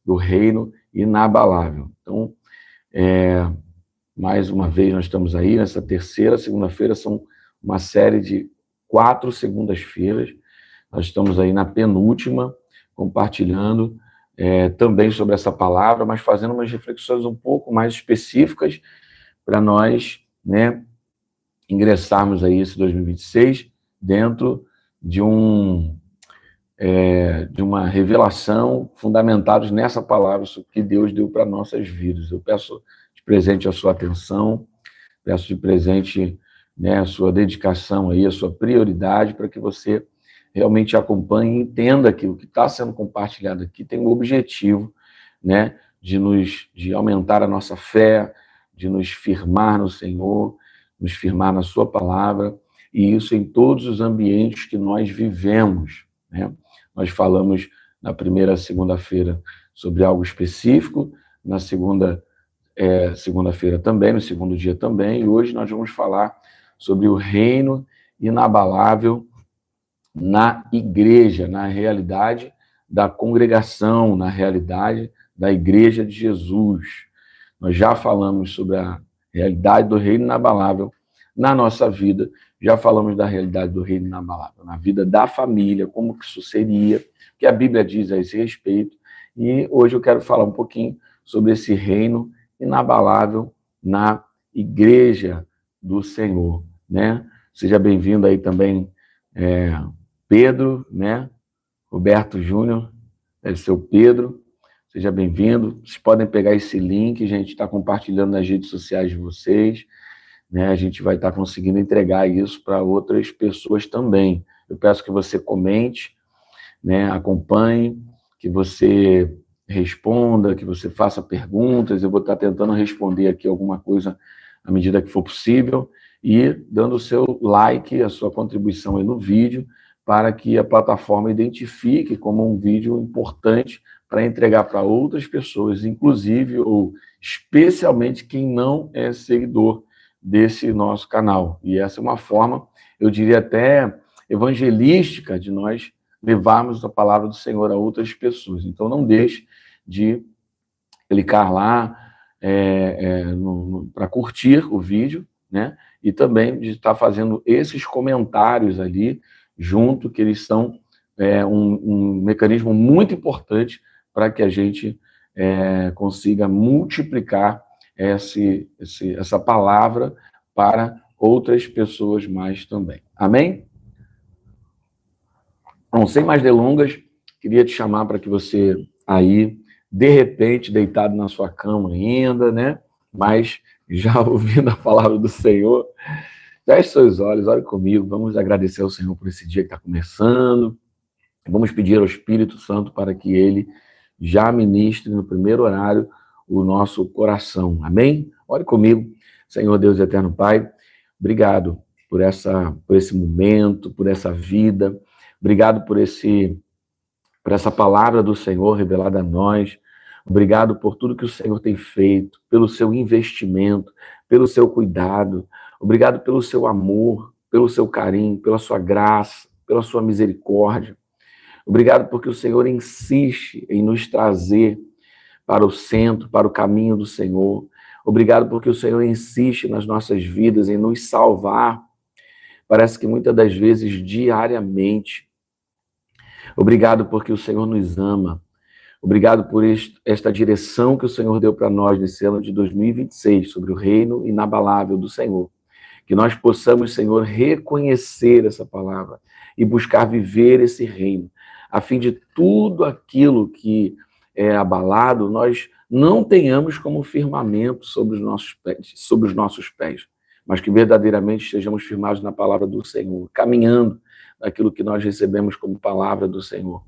do reino inabalável. Então, mais uma vez, nós estamos aí nessa terceira segunda-feira, são uma série de 4 segundas-feiras. Nós estamos aí na penúltima, compartilhando também sobre essa palavra, mas fazendo umas reflexões um pouco mais específicas para nós, né, ingressarmos aí esse 2026 dentro de uma revelação fundamentados nessa palavra que Deus deu para nossas vidas. Eu peço de presente a sua atenção, peço de presente, né, a sua dedicação aí, a sua prioridade, para que você realmente acompanhe e entenda que o que está sendo compartilhado aqui tem o objetivo, né, de aumentar a nossa fé, de nos firmar no Senhor, nos firmar na sua palavra, e isso em todos os ambientes que nós vivemos, né? Nós falamos na primeira segunda-feira sobre algo específico, na segunda-feira também, no segundo dia também, e hoje nós vamos falar sobre o reino inabalável na igreja, na realidade da congregação, na realidade da igreja de Jesus. Nós já falamos sobre a realidade do reino inabalável na nossa vida, já falamos da realidade do reino inabalável na vida da família, como que isso seria, o que a Bíblia diz a esse respeito, e hoje eu quero falar um pouquinho sobre esse reino inabalável na igreja do Senhor, né? Seja bem-vindo aí também, Pedro, né? Roberto Júnior, deve ser o Pedro, seja bem-vindo. Vocês podem pegar esse link, a gente está compartilhando nas redes sociais de vocês, né? A gente vai estar conseguindo entregar isso para outras pessoas também. Eu peço que você comente, né? Acompanhe, que você responda, que você faça perguntas. Eu vou estar tentando responder aqui alguma coisa à medida que for possível e dando o seu like, a sua contribuição aí no vídeo, para que a plataforma identifique como um vídeo importante para entregar para outras pessoas, inclusive ou especialmente quem não é seguidor desse nosso canal. E essa é uma forma, eu diria até evangelística, de nós levarmos a palavra do Senhor a outras pessoas. Então não deixe de clicar lá para curtir o vídeo, né? E também de estar fazendo esses comentários ali junto, que eles são um mecanismo muito importante para que a gente consiga multiplicar essa palavra para outras pessoas mais também. Amém? Bom, sem mais delongas, queria te chamar para que você aí, de repente, deitado na sua cama ainda, né? Mas já ouvindo a palavra do Senhor, feche seus olhos, ore comigo, vamos agradecer ao Senhor por esse dia que está começando, vamos pedir ao Espírito Santo para que Ele já ministre no primeiro horário o nosso coração, amém? Ore comigo, Senhor Deus eterno Pai, obrigado por esse momento, por essa vida, obrigado por essa palavra do Senhor revelada a nós, obrigado por tudo que o Senhor tem feito, pelo seu investimento, pelo seu cuidado, obrigado pelo seu amor, pelo seu carinho, pela sua graça, pela sua misericórdia. Obrigado porque o Senhor insiste em nos trazer para o centro, para o caminho do Senhor. Obrigado porque o Senhor insiste nas nossas vidas em nos salvar, parece que muitas das vezes diariamente. Obrigado porque o Senhor nos ama. Obrigado por esta direção que o Senhor deu para nós nesse ano de 2026, sobre o reino inabalável do Senhor. Que nós possamos, Senhor, reconhecer essa palavra e buscar viver esse reino, a fim de tudo aquilo que é abalado, nós não tenhamos como firmamento sobre os nossos pés, mas que verdadeiramente estejamos firmados na palavra do Senhor, caminhando naquilo que nós recebemos como palavra do Senhor.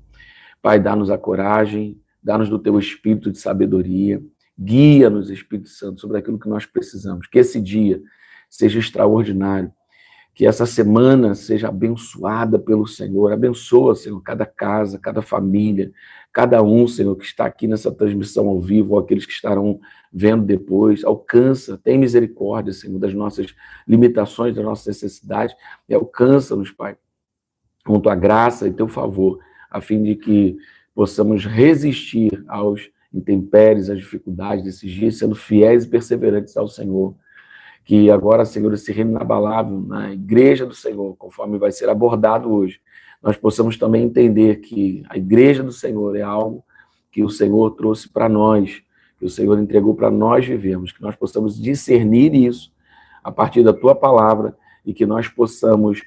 Pai, dá-nos a coragem, dá-nos do teu espírito de sabedoria, guia-nos, Espírito Santo, sobre aquilo que nós precisamos. Que esse dia seja extraordinário, que essa semana seja abençoada pelo Senhor. Abençoa, Senhor, cada casa, cada família, cada um, Senhor, que está aqui nessa transmissão ao vivo, ou aqueles que estarão vendo depois. Alcança, tem misericórdia, Senhor, das nossas limitações, das nossas necessidades, e alcança-nos, Pai, com tua graça e teu favor, a fim de que possamos resistir aos intempéries, as dificuldades desses dias, sendo fiéis e perseverantes ao Senhor. Que agora, Senhor, esse reino inabalável na igreja do Senhor, conforme vai ser abordado hoje, nós possamos também entender que a igreja do Senhor é algo que o Senhor trouxe para nós, que o Senhor entregou para nós vivermos, que nós possamos discernir isso a partir da Tua palavra e que nós possamos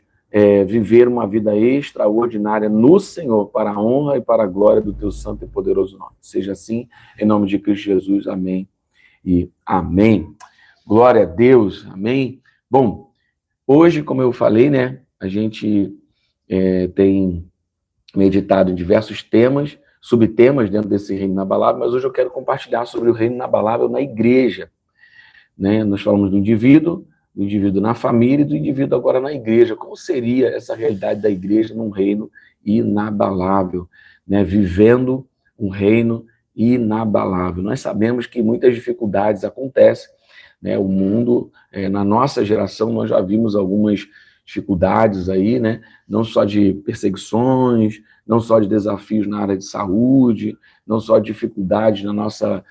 viver uma vida extraordinária no Senhor, para a honra e para a glória do Teu santo e poderoso nome. Seja assim, em nome de Cristo Jesus. Amém e amém. Glória a Deus, amém. Bom, hoje, como eu falei, né, a gente tem meditado em diversos temas, subtemas dentro desse reino inabalável, mas hoje eu quero compartilhar sobre o reino inabalável na igreja. Né? Nós falamos do indivíduo na família e do indivíduo agora na igreja. Como seria essa realidade da igreja num reino inabalável, né? Vivendo um reino inabalável. Nós sabemos que muitas dificuldades acontecem, né? O mundo, na nossa geração, nós já vimos algumas dificuldades aí, né? Não só de perseguições, não só de desafios na área de saúde, não só de dificuldades na nossa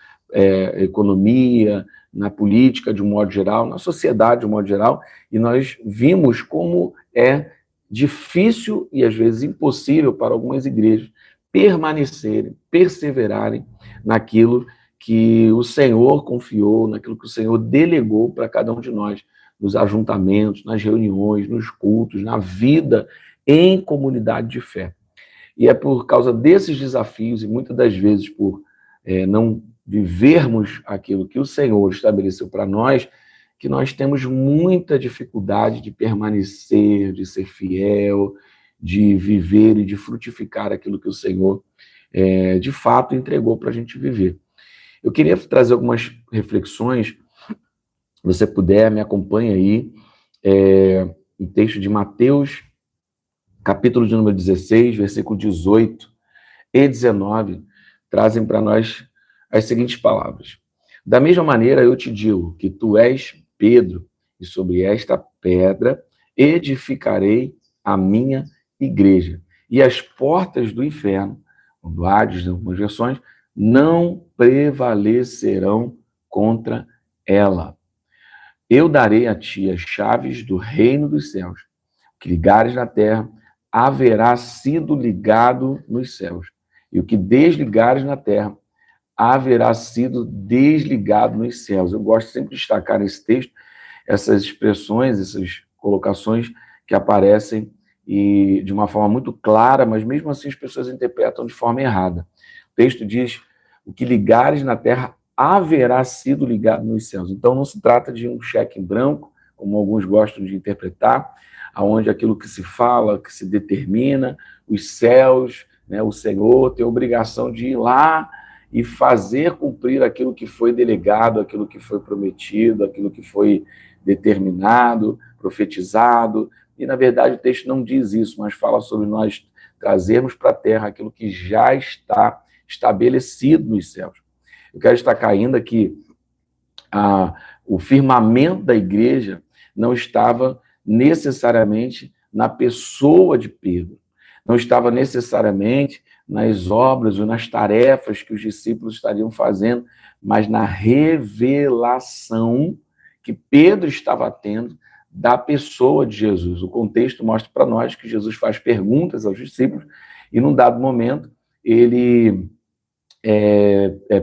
economia, na política de um modo geral, na sociedade de um modo geral, e nós vimos como é difícil e às vezes impossível para algumas igrejas permanecerem, perseverarem naquilo que o Senhor confiou, naquilo que o Senhor delegou para cada um de nós, nos ajuntamentos, nas reuniões, nos cultos, na vida em comunidade de fé. E é por causa desses desafios, e muitas das vezes por não vivermos aquilo que o Senhor estabeleceu para nós, que nós temos muita dificuldade de permanecer, de ser fiel, de viver e de frutificar aquilo que o Senhor, de fato, entregou para a gente viver. Eu queria trazer algumas reflexões, se você puder, me acompanha aí, o texto de Mateus, capítulo de número 16, versículo 18 e 19, trazem para nós as seguintes palavras. Da mesma maneira, eu te digo que tu és Pedro, e sobre esta pedra edificarei a minha igreja. E as portas do inferno, quando há, em algumas versões, não prevalecerão contra ela. Eu darei a ti as chaves do reino dos céus. O que ligares na terra haverá sido ligado nos céus. E o que desligares na terra haverá sido desligado nos céus. Eu gosto sempre de destacar nesse texto essas expressões, essas colocações que aparecem e de uma forma muito clara, mas mesmo assim as pessoas interpretam de forma errada. O texto diz, o que ligares na terra haverá sido ligado nos céus. Então não se trata de um cheque em branco, como alguns gostam de interpretar, aonde aquilo que se fala, que se determina, os céus, né, o Senhor tem a obrigação de ir lá e fazer cumprir aquilo que foi delegado, aquilo que foi prometido, aquilo que foi determinado, profetizado. E, na verdade, o texto não diz isso, mas fala sobre nós trazermos para a terra aquilo que já está estabelecido nos céus. Eu quero destacar ainda que o firmamento da igreja não estava necessariamente na pessoa de Pedro, não estava necessariamente nas obras ou nas tarefas que os discípulos estariam fazendo, mas na revelação que Pedro estava tendo da pessoa de Jesus. O contexto mostra para nós que Jesus faz perguntas aos discípulos e, num dado momento,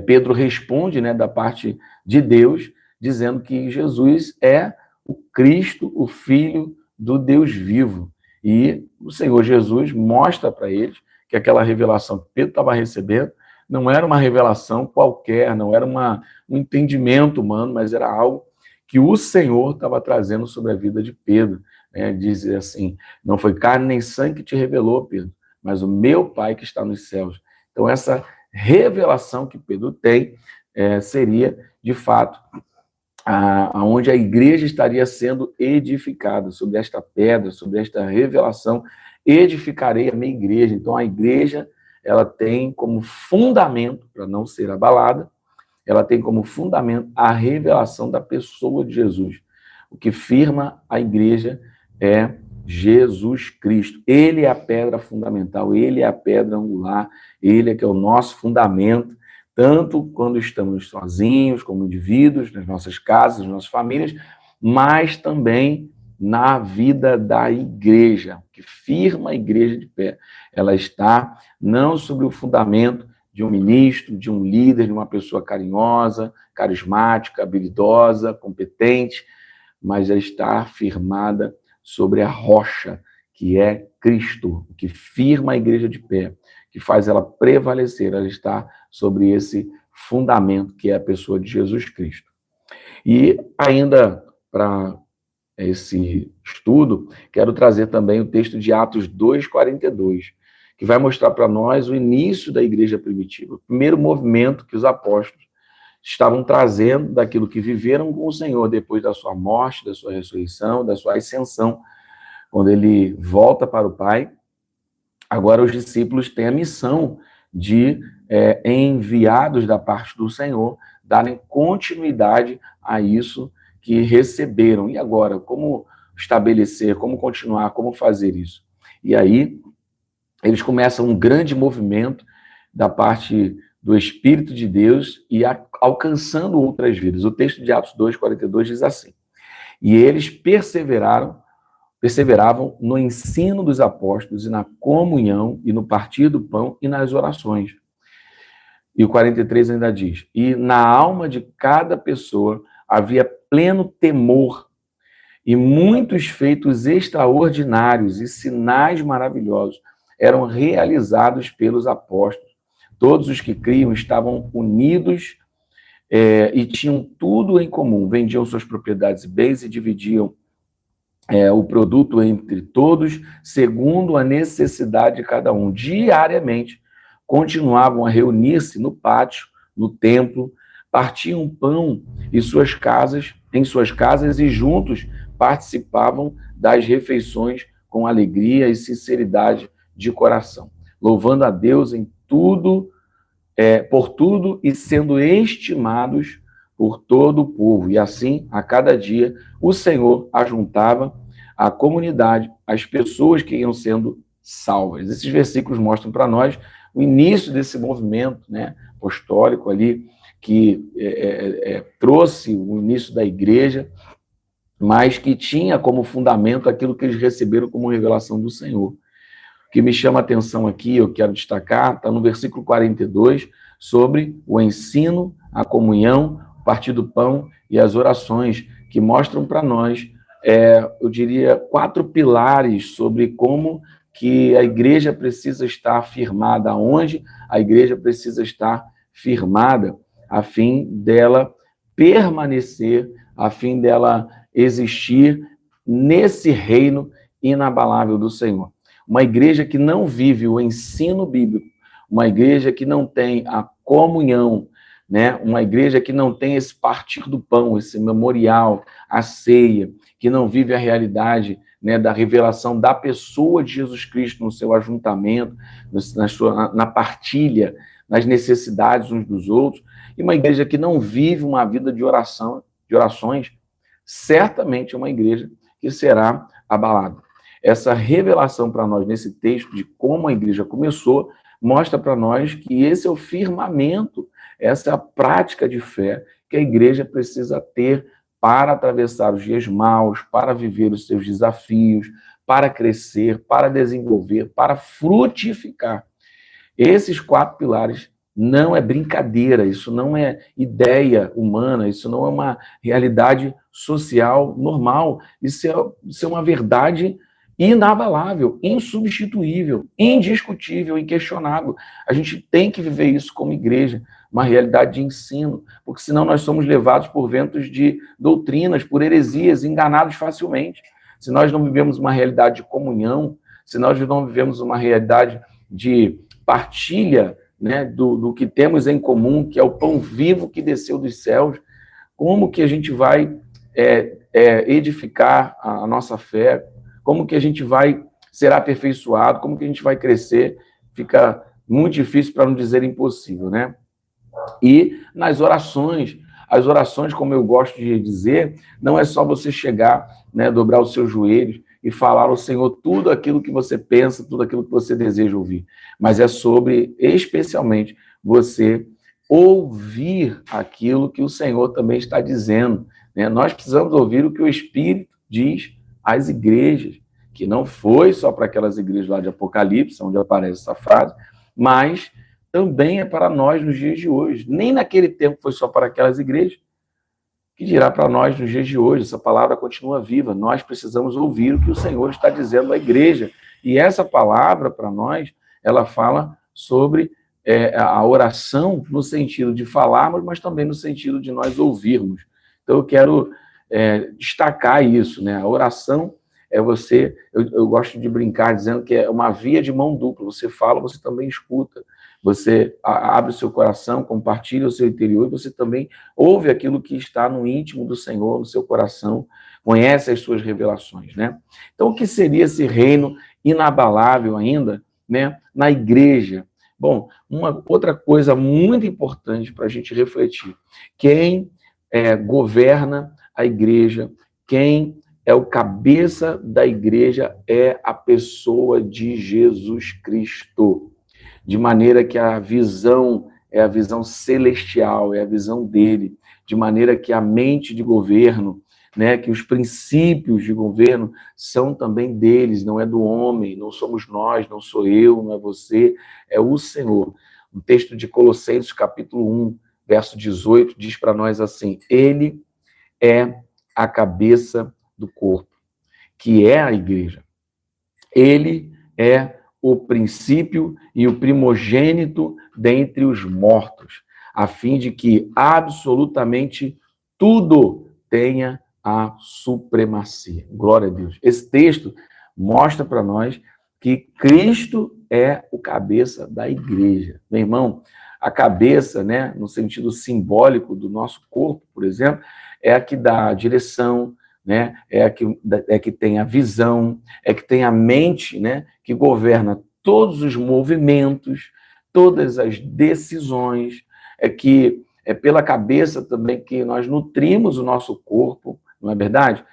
Pedro responde, né, da parte de Deus, dizendo que Jesus é o Cristo, o Filho do Deus vivo. E o Senhor Jesus mostra para eles que aquela revelação que Pedro estava recebendo não era uma revelação qualquer, não era um entendimento humano, mas era algo que o Senhor estava trazendo sobre a vida de Pedro. Né? Diz assim, não foi carne nem sangue que te revelou, Pedro, mas o meu Pai que está nos céus. Então, essa revelação que Pedro tem seria, de fato, onde a igreja estaria sendo edificada, sobre esta pedra, sobre esta revelação, edificarei a minha igreja. Então, a igreja, ela tem como fundamento, para não ser abalada, ela tem como fundamento a revelação da pessoa de Jesus. O que firma a igreja é Jesus Cristo. Ele é a pedra fundamental, ele é a pedra angular, ele é que é o nosso fundamento, tanto quando estamos sozinhos, como indivíduos, nas nossas casas, nas nossas famílias, mas também na vida da igreja, que firma a igreja de pé. Ela está não sobre o fundamento de um ministro, de um líder, de uma pessoa carinhosa, carismática, habilidosa, competente, mas ela está firmada sobre a rocha, que é Cristo, que firma a igreja de pé, que faz ela prevalecer. Ela está sobre esse fundamento, que é a pessoa de Jesus Cristo. E ainda para esse estudo, quero trazer também o texto de Atos 2:42, que vai mostrar para nós o início da igreja primitiva, o primeiro movimento que os apóstolos estavam trazendo daquilo que viveram com o Senhor depois da sua morte, da sua ressurreição, da sua ascensão, quando ele volta para o Pai. Agora os discípulos têm a missão de, enviados da parte do Senhor, darem continuidade a isso que receberam. E agora, como estabelecer, como continuar, como fazer isso? E aí, eles começam um grande movimento da parte do Espírito de Deus e alcançando outras vidas. O texto de Atos 2:42 diz assim: e eles perseveravam no ensino dos apóstolos e na comunhão e no partir do pão e nas orações. E o 43 ainda diz: e na alma de cada pessoa havia pleno temor, e muitos feitos extraordinários e sinais maravilhosos eram realizados pelos apóstolos. Todos os que criam estavam unidos e tinham tudo em comum. Vendiam suas propriedades e bens e dividiam o produto entre todos, segundo a necessidade de cada um. Diariamente, continuavam a reunir-se no pátio, no templo, partiam pão em suas casas e juntos participavam das refeições com alegria e sinceridade de coração, louvando a Deus em tudo, por tudo e sendo estimados por todo o povo. E assim, a cada dia, o Senhor ajuntava à comunidade as pessoas que iam sendo salvas. Esses versículos mostram para nós o início desse movimento, né, apostólico ali, que trouxe o início da igreja, mas que tinha como fundamento aquilo que eles receberam como revelação do Senhor. O que me chama a atenção aqui, eu quero destacar, está no versículo 42, sobre o ensino, a comunhão, o partir do pão e as orações, que mostram para nós, eu diria, 4 pilares sobre como que a igreja precisa estar firmada, onde a igreja precisa estar firmada, a fim dela permanecer, a fim dela existir nesse reino inabalável do Senhor. Uma igreja que não vive o ensino bíblico, uma igreja que não tem a comunhão, né? Uma igreja que não tem esse partir do pão, esse memorial, a ceia, que não vive a realidade, né, da revelação da pessoa de Jesus Cristo no seu ajuntamento, na partilha, nas necessidades uns dos outros, e uma igreja que não vive uma vida de orações, certamente é uma igreja que será abalada. Essa revelação para nós nesse texto de como a igreja começou, mostra para nós que esse é o firmamento, essa é a prática de fé que a igreja precisa ter para atravessar os dias maus, para viver os seus desafios, para crescer, para desenvolver, para frutificar. Esses 4 pilares não é brincadeira, isso não é ideia humana, isso não é uma realidade social normal, isso é uma verdade inabalável, insubstituível, indiscutível, inquestionável. A gente tem que viver isso como igreja, uma realidade de ensino, porque senão nós somos levados por ventos de doutrinas, por heresias, enganados facilmente. Se nós não vivemos uma realidade de comunhão, se nós não vivemos uma realidade de partilha, né, do que temos em comum, que é o pão vivo que desceu dos céus, como que a gente vai edificar a nossa fé? Como que a gente vai ser aperfeiçoado? Como que a gente vai crescer? Fica muito difícil, para não dizer impossível, né? E nas orações, as orações, como eu gosto de dizer, não é só você chegar, né, dobrar os seus joelhos e falar ao Senhor tudo aquilo que você pensa, tudo aquilo que você deseja ouvir, mas é sobre, especialmente, você ouvir aquilo que o Senhor também está dizendo, né? Nós precisamos ouvir o que o Espírito diz às igrejas, que não foi só para aquelas igrejas lá de Apocalipse, onde aparece essa frase, mas também é para nós nos dias de hoje. Nem naquele tempo foi só para aquelas igrejas, que dirá para nós nos dias de hoje. Essa palavra continua viva. Nós precisamos ouvir o que o Senhor está dizendo à igreja. E essa palavra, para nós, ela fala sobre a oração no sentido de falarmos, mas também no sentido de nós ouvirmos. Então, eu quero destacar isso, né? A oração é você... Eu gosto de brincar dizendo que é uma via de mão dupla. Você fala, você também escuta. Você abre o seu coração, compartilha o seu interior, e você também ouve aquilo que está no íntimo do Senhor, no seu coração, conhece as suas revelações, né? Então, o que seria esse reino inabalável ainda, né, na igreja? Bom, uma outra coisa muito importante para a gente refletir: quem governa a igreja, quem é o cabeça da igreja é a pessoa de Jesus Cristo. De maneira que a visão é a visão celestial, é a visão dele, de maneira que a mente de governo, né, que os princípios de governo são também deles, não é do homem, não somos nós, não sou eu, não é você, é o Senhor. O texto de Colossenses, capítulo 1, verso 18, diz para nós assim: ele é a cabeça do corpo, que é a igreja. Ele é o princípio e o primogênito dentre os mortos, a fim de que absolutamente tudo tenha a supremacia. Glória a Deus. Esse texto mostra para nós que Cristo é o cabeça da igreja. Meu irmão, a cabeça, né, no sentido simbólico do nosso corpo, por exemplo, é a que dá a direção, né? É que tem a visão, é que tem a mente, né? Que governa todos os movimentos, todas as decisões, é pela cabeça também que nós nutrimos o nosso corpo, não é verdade?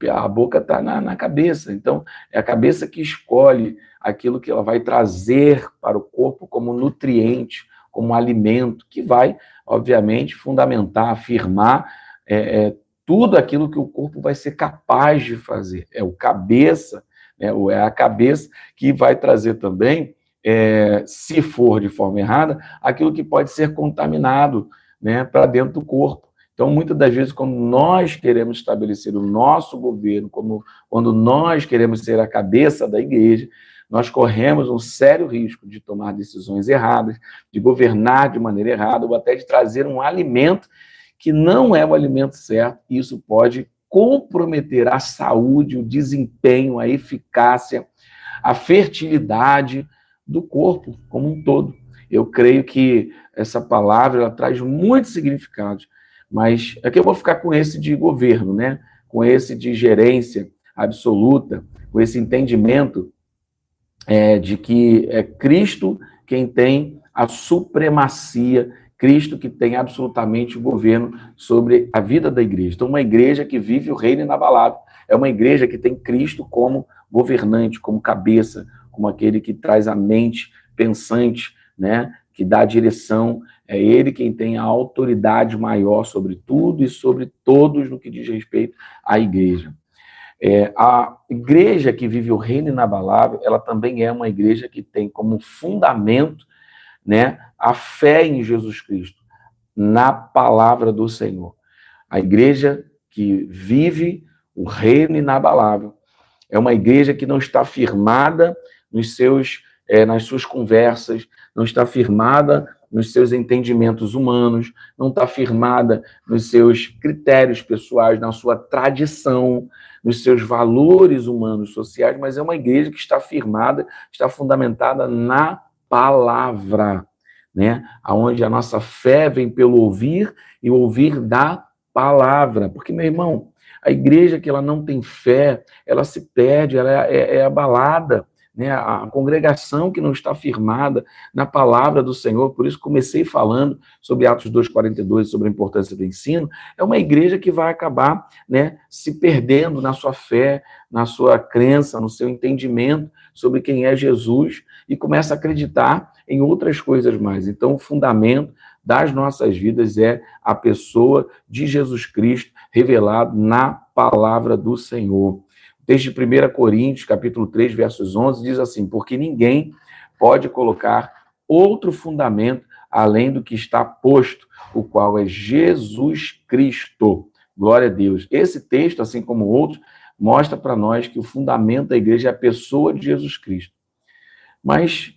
A boca está na cabeça, então é a cabeça que escolhe aquilo que ela vai trazer para o corpo como nutriente, como alimento, que vai, obviamente, fundamentar, afirmar tudo aquilo que o corpo vai ser capaz de fazer. É o cabeça, né, ou é a cabeça que vai trazer também, se for de forma errada, aquilo que pode ser contaminado, né, para dentro do corpo. Então, muitas das vezes, quando nós queremos estabelecer o nosso governo, quando nós queremos ser a cabeça da igreja, nós corremos um sério risco de tomar decisões erradas, de governar de maneira errada, ou até de trazer um alimento que não é o alimento certo, e isso pode comprometer a saúde, o desempenho, a eficácia, a fertilidade do corpo como um todo. Eu creio que essa palavra ela traz muitos significados, mas aqui eu vou ficar com esse de governo, né? Com esse de gerência absoluta, com esse entendimento de que é Cristo quem tem a supremacia, Cristo que tem absolutamente o governo sobre a vida da igreja. Então, uma igreja que vive o reino inabalável. É uma igreja que tem Cristo como governante, como cabeça, como aquele que traz a mente pensante, né? Que dá a direção. É ele quem tem a autoridade maior sobre tudo e sobre todos no que diz respeito à igreja. A igreja que vive o reino inabalável, ela também é uma igreja que tem como fundamento, né, a fé em Jesus Cristo, na palavra do Senhor. A igreja que vive o reino inabalável é uma igreja que não está firmada nas suas conversas, não está firmada nos seus entendimentos humanos, não está firmada nos seus critérios pessoais, na sua tradição, nos seus valores humanos sociais, mas é uma igreja que está firmada, está fundamentada na palavra, né? Onde a nossa fé vem pelo ouvir e ouvir da palavra. Porque, meu irmão, a igreja que ela não tem fé, ela se perde, ela é abalada, né? A congregação que não está firmada na palavra do Senhor, por isso comecei falando sobre Atos 2,42, sobre a importância do ensino, é uma igreja que vai acabar, né, se perdendo na sua fé, na sua crença, no seu entendimento sobre quem é Jesus, e começa a acreditar em outras coisas mais. Então, o fundamento das nossas vidas é a pessoa de Jesus Cristo revelado na palavra do Senhor. O texto de 1 Coríntios, capítulo 3, versos 11, diz assim: porque ninguém pode colocar outro fundamento além do que está posto, o qual é Jesus Cristo. Glória a Deus. Esse texto, assim como outros, mostra para nós que o fundamento da igreja é a pessoa de Jesus Cristo. Mas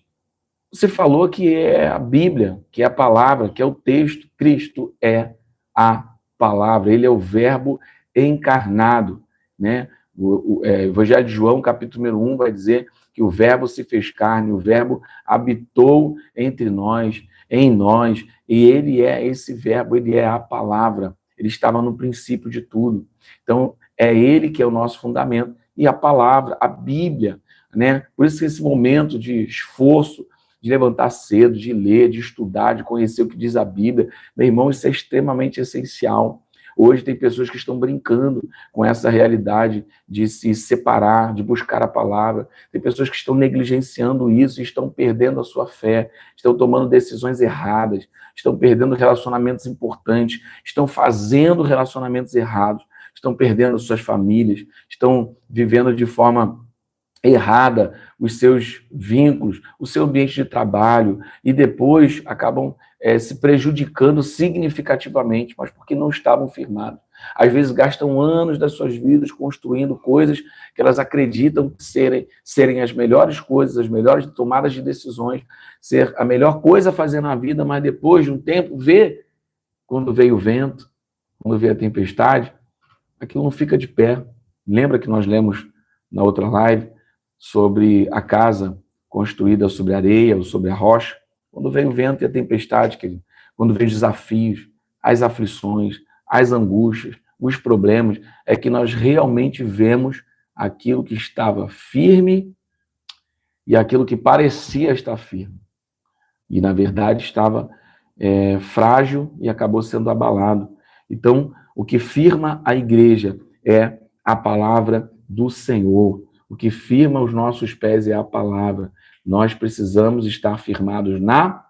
você falou que é a Bíblia, que é a palavra, que é o texto. Cristo é a palavra, ele é o verbo encarnado, né? O Evangelho de João, capítulo número 1, vai dizer que o verbo se fez carne, o verbo habitou entre nós, em nós, e ele é esse verbo, ele é a palavra, ele estava no princípio de tudo. Então, é ele que é o nosso fundamento, e a palavra, a Bíblia, né? Por isso que esse momento de esforço, de levantar cedo, de ler, de estudar, de conhecer o que diz a Bíblia, meu irmão, isso é extremamente essencial. Hoje tem pessoas que estão brincando com essa realidade de se separar, de buscar a palavra. Tem pessoas que estão negligenciando isso e estão perdendo a sua fé, estão tomando decisões erradas, estão perdendo relacionamentos importantes, estão fazendo relacionamentos errados, estão perdendo suas famílias, estão vivendo de forma errada os seus vínculos, o seu ambiente de trabalho, e depois acabam se prejudicando significativamente, mas porque não estavam firmados. Às vezes gastam anos das suas vidas construindo coisas que elas acreditam serem as melhores coisas, as melhores tomadas de decisões, ser a melhor coisa a fazer na vida, mas depois de um tempo, quando veio o vento, quando veio a tempestade, aquilo não fica de pé. Lembra que nós lemos na outra live sobre a casa construída sobre a areia ou sobre a rocha? Quando vem o vento e a tempestade, querido, quando vem os desafios, as aflições, as angústias, os problemas, é que nós realmente vemos aquilo que estava firme e aquilo que parecia estar firme. E, na verdade, estava frágil e acabou sendo abalado. Então, o que firma a igreja é a palavra do Senhor. O que firma os nossos pés é a palavra. Nós precisamos estar firmados na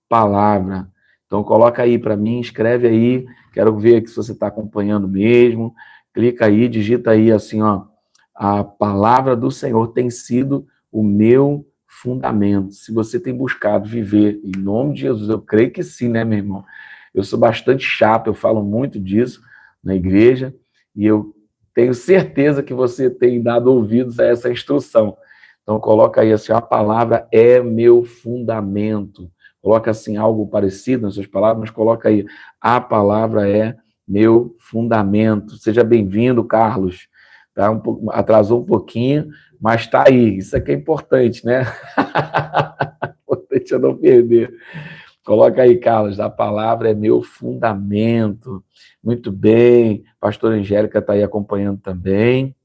palavra. Então, coloca aí para mim, escreve aí. Quero ver aqui se você está acompanhando mesmo. Clica aí, digita aí assim, ó. A palavra do Senhor tem sido o meu fundamento. Se você tem buscado viver em nome de Jesus, eu creio que sim, né, meu irmão? Eu sou bastante chato, eu falo muito disso na igreja, e eu tenho certeza que você tem dado ouvidos a essa instrução. Então, coloca aí assim, a palavra é meu fundamento. Coloca assim algo parecido nas suas palavras, mas coloca aí, a palavra é meu fundamento. Seja bem-vindo, Carlos. Tá atrasou um pouquinho, mas está aí. Isso aqui é importante, né? Importante eu não perder. Coloca aí, Carlos, a palavra é meu fundamento. Muito bem. Pastora Angélica está aí acompanhando também.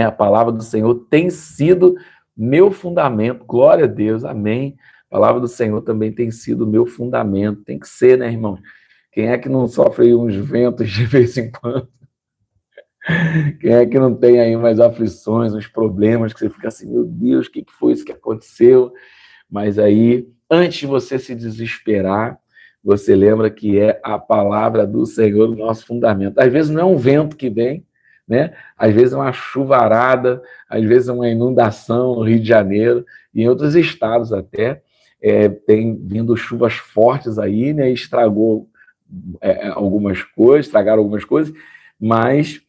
A palavra do Senhor tem sido meu fundamento. Glória a Deus, amém. A palavra do Senhor também tem sido meu fundamento. Tem que ser, né, irmão? Quem é que não sofre uns ventos de vez em quando? Quem é que não tem aí umas aflições, uns problemas, que você fica assim, meu Deus, o que foi isso que aconteceu? Mas aí, antes de você se desesperar, você lembra que é a palavra do Senhor o nosso fundamento. Às vezes não é um vento que vem, né? Às vezes é uma chuvarada, às vezes é uma inundação no Rio de Janeiro, e em outros estados até, tem vindo chuvas fortes aí, né? Estragaram algumas coisas, mas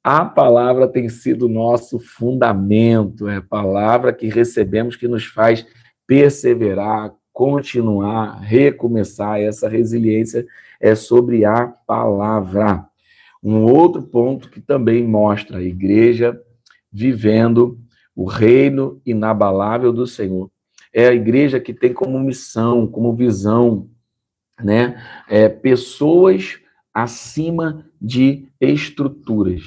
a palavra tem sido o nosso fundamento, é a palavra que recebemos que nos faz perseverar, continuar, recomeçar. Essa resiliência é sobre a palavra. Um outro ponto que também mostra a igreja vivendo o reino inabalável do Senhor. É a igreja que tem como missão, como visão, né? Pessoas acima de estruturas.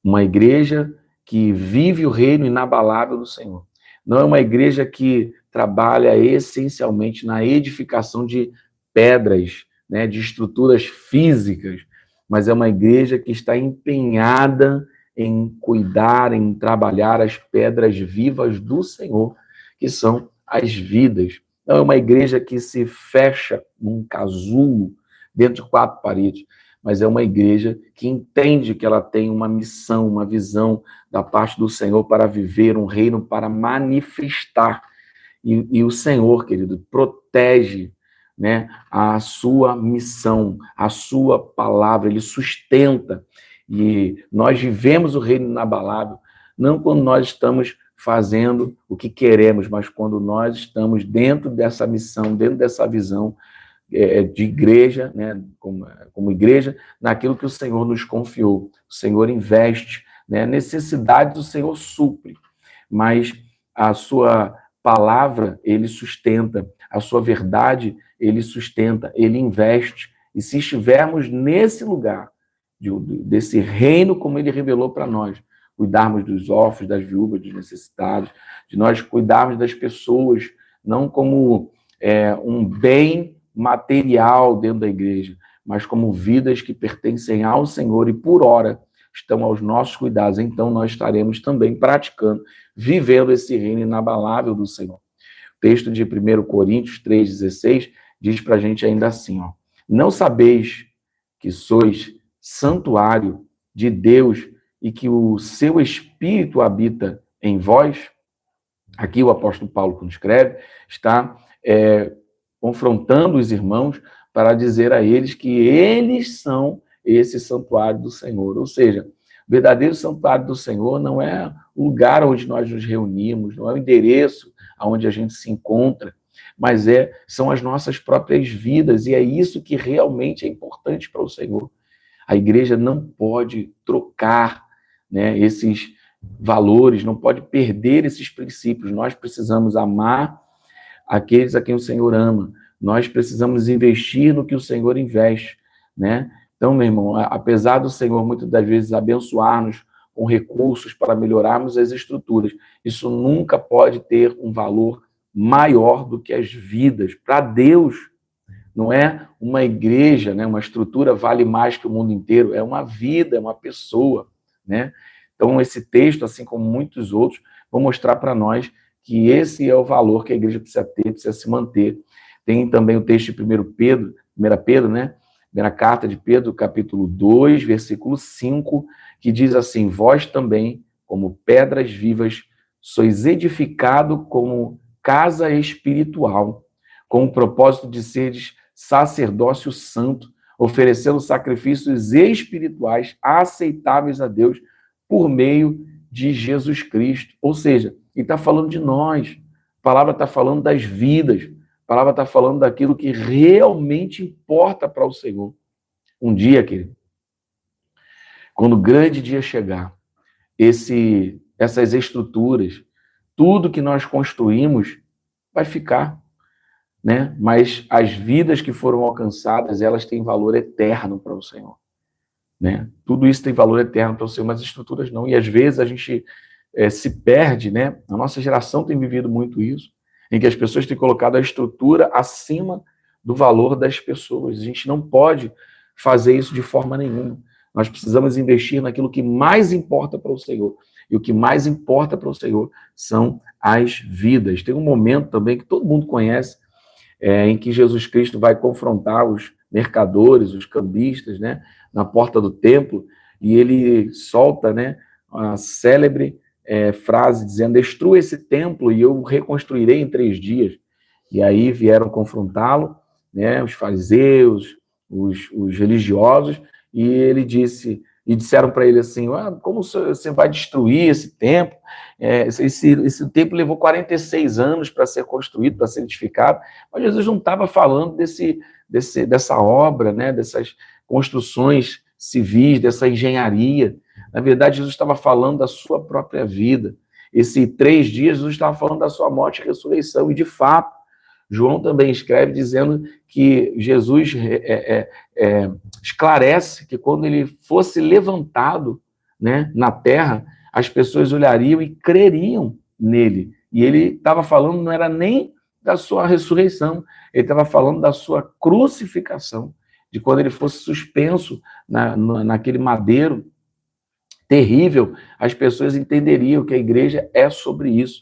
Uma igreja que vive o reino inabalável do Senhor. Não é uma igreja que trabalha essencialmente na edificação de pedras, né, de estruturas físicas, mas é uma igreja que está empenhada em cuidar, em trabalhar as pedras vivas do Senhor, que são as vidas. não é uma igreja que se fecha num casulo dentro de 4 paredes, mas é uma igreja que entende que ela tem uma missão, uma visão da parte do Senhor para viver um reino, para manifestar. E o Senhor, querido, protege, né, a sua missão, a sua palavra, ele sustenta. E nós vivemos o reino inabalável, não quando nós estamos fazendo o que queremos, mas quando nós estamos dentro dessa missão, dentro dessa visão de igreja, né, como igreja, naquilo que o Senhor nos confiou. O Senhor investe, né, necessidades o Senhor supre, mas a sua palavra ele sustenta, a sua verdade ele sustenta, ele investe. E se estivermos nesse lugar, desse reino como ele revelou para nós, cuidarmos dos órfãos, das viúvas, dos necessitados, de nós cuidarmos das pessoas, não como um bem material dentro da igreja, mas como vidas que pertencem ao Senhor e por hora estão aos nossos cuidados, então nós estaremos também praticando, vivendo esse reino inabalável do Senhor. O texto de 1 Coríntios 3,16 diz para a gente ainda assim, ó, não sabeis que sois santuário de Deus e que o seu Espírito habita em vós? Aqui o apóstolo Paulo, quando escreve, está confrontando os irmãos para dizer a eles que eles são esse santuário do Senhor. Ou seja, o verdadeiro santuário do Senhor não é o lugar onde nós nos reunimos, não é o endereço onde a gente se encontra, mas são as nossas próprias vidas, e é isso que realmente é importante para o Senhor. A igreja não pode trocar, né, esses valores, não pode perder esses princípios. Nós precisamos amar aqueles a quem o Senhor ama. Nós precisamos investir no que o Senhor investe, né? Então, meu irmão, apesar do Senhor muitas das vezes abençoar-nos com recursos para melhorarmos as estruturas, isso nunca pode ter um valor maior do que as vidas. Para Deus, não é uma igreja, né? Uma estrutura vale mais que o mundo inteiro, é uma vida, é uma pessoa, né? Então, esse texto, assim como muitos outros, vão mostrar para nós que esse é o valor que a igreja precisa ter, precisa se manter. Tem também o texto de 1 Pedro, né? Primeira carta de Pedro, capítulo 2, versículo 5, que diz assim, vós também, como pedras vivas, sois edificado como casa espiritual, com o propósito de seres sacerdócio santo, oferecendo sacrifícios espirituais aceitáveis a Deus por meio de Jesus Cristo. Ou seja, ele está falando de nós, a palavra está falando das vidas, a palavra está falando daquilo que realmente importa para o Senhor. Um dia, querido, quando o grande dia chegar, essas estruturas, tudo que nós construímos vai ficar, né? Mas as vidas que foram alcançadas, elas têm valor eterno para o Senhor, né? Tudo isso tem valor eterno para o Senhor, mas as estruturas não. E às vezes a gente se perde, né? A nossa geração tem vivido muito isso, em que as pessoas têm colocado a estrutura acima do valor das pessoas. A gente não pode fazer isso de forma nenhuma. Nós precisamos investir naquilo que mais importa para o Senhor. E o que mais importa para o Senhor são as vidas. Tem um momento também que todo mundo conhece, em que Jesus Cristo vai confrontar os mercadores, os cambistas, né, na porta do templo, e ele solta, né, a célebre frase dizendo, destrua esse templo e eu reconstruirei em 3 dias. E aí vieram confrontá-lo, né, os fariseus, os religiosos, e ele disse, e disseram para ele assim, como você vai destruir esse templo? Esse templo levou 46 anos para ser construído, para ser edificado, mas Jesus não estava falando dessa obra, né, dessas construções civis, dessa engenharia. Na verdade, Jesus estava falando da sua própria vida. Esses 3 dias, Jesus estava falando da sua morte e ressurreição, e de fato, João também escreve dizendo que Jesus esclarece que quando ele fosse levantado, né, na terra, as pessoas olhariam e creriam nele. E ele estava falando, não era nem da sua ressurreição, ele estava falando da sua crucificação, de quando ele fosse suspenso naquele madeiro terrível, as pessoas entenderiam que a igreja é sobre isso.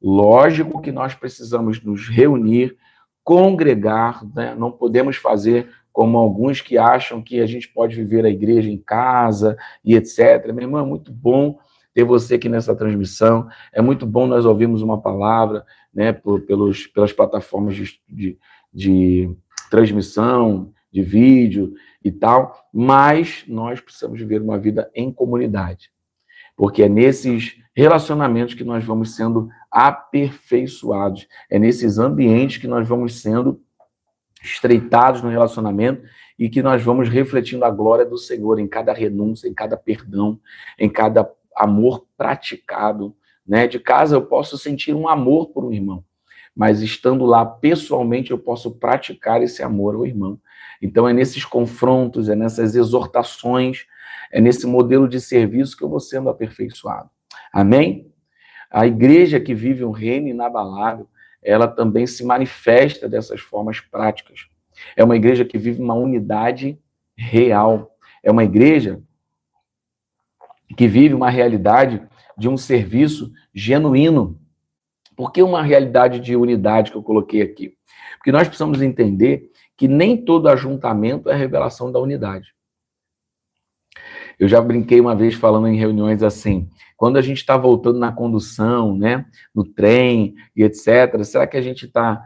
Lógico que nós precisamos nos reunir, congregar, né? Não podemos fazer como alguns que acham que a gente pode viver a igreja em casa e etc. Meu irmão, é muito bom ter você aqui nessa transmissão, é muito bom nós ouvirmos uma palavra, né, pelas plataformas de transmissão, de vídeo e tal, mas nós precisamos viver uma vida em comunidade, porque é nesses relacionamentos que nós vamos sendo aperfeiçoados, é nesses ambientes que nós vamos sendo estreitados no relacionamento e que nós vamos refletindo a glória do Senhor em cada renúncia, em cada perdão, em cada amor praticado, né? De casa eu posso sentir um amor por um irmão, mas estando lá pessoalmente eu posso praticar esse amor ao irmão. Então é nesses confrontos, é nessas exortações, é nesse modelo de serviço que eu vou sendo aperfeiçoado. Amém? A igreja que vive um reino inabalável, ela também se manifesta dessas formas práticas. É uma igreja que vive uma unidade real. É uma igreja que vive uma realidade de um serviço genuíno. Por que uma realidade de unidade que eu coloquei aqui? Porque nós precisamos entender que nem todo ajuntamento é revelação da unidade. Eu já brinquei uma vez falando em reuniões assim, quando a gente está voltando na condução, né, no trem e etc., será que a gente está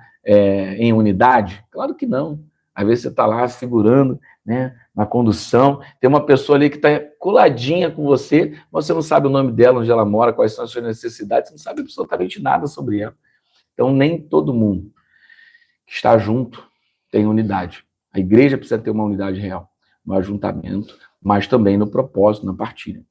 em unidade? Claro que não. Às vezes você está lá segurando, né, na condução, tem uma pessoa ali que está coladinha com você, mas você não sabe o nome dela, onde ela mora, quais são as suas necessidades, você não sabe absolutamente nada sobre ela. Então, nem todo mundo que está junto tem unidade. A igreja precisa ter uma unidade real, no ajuntamento, mas também no propósito, na partilha.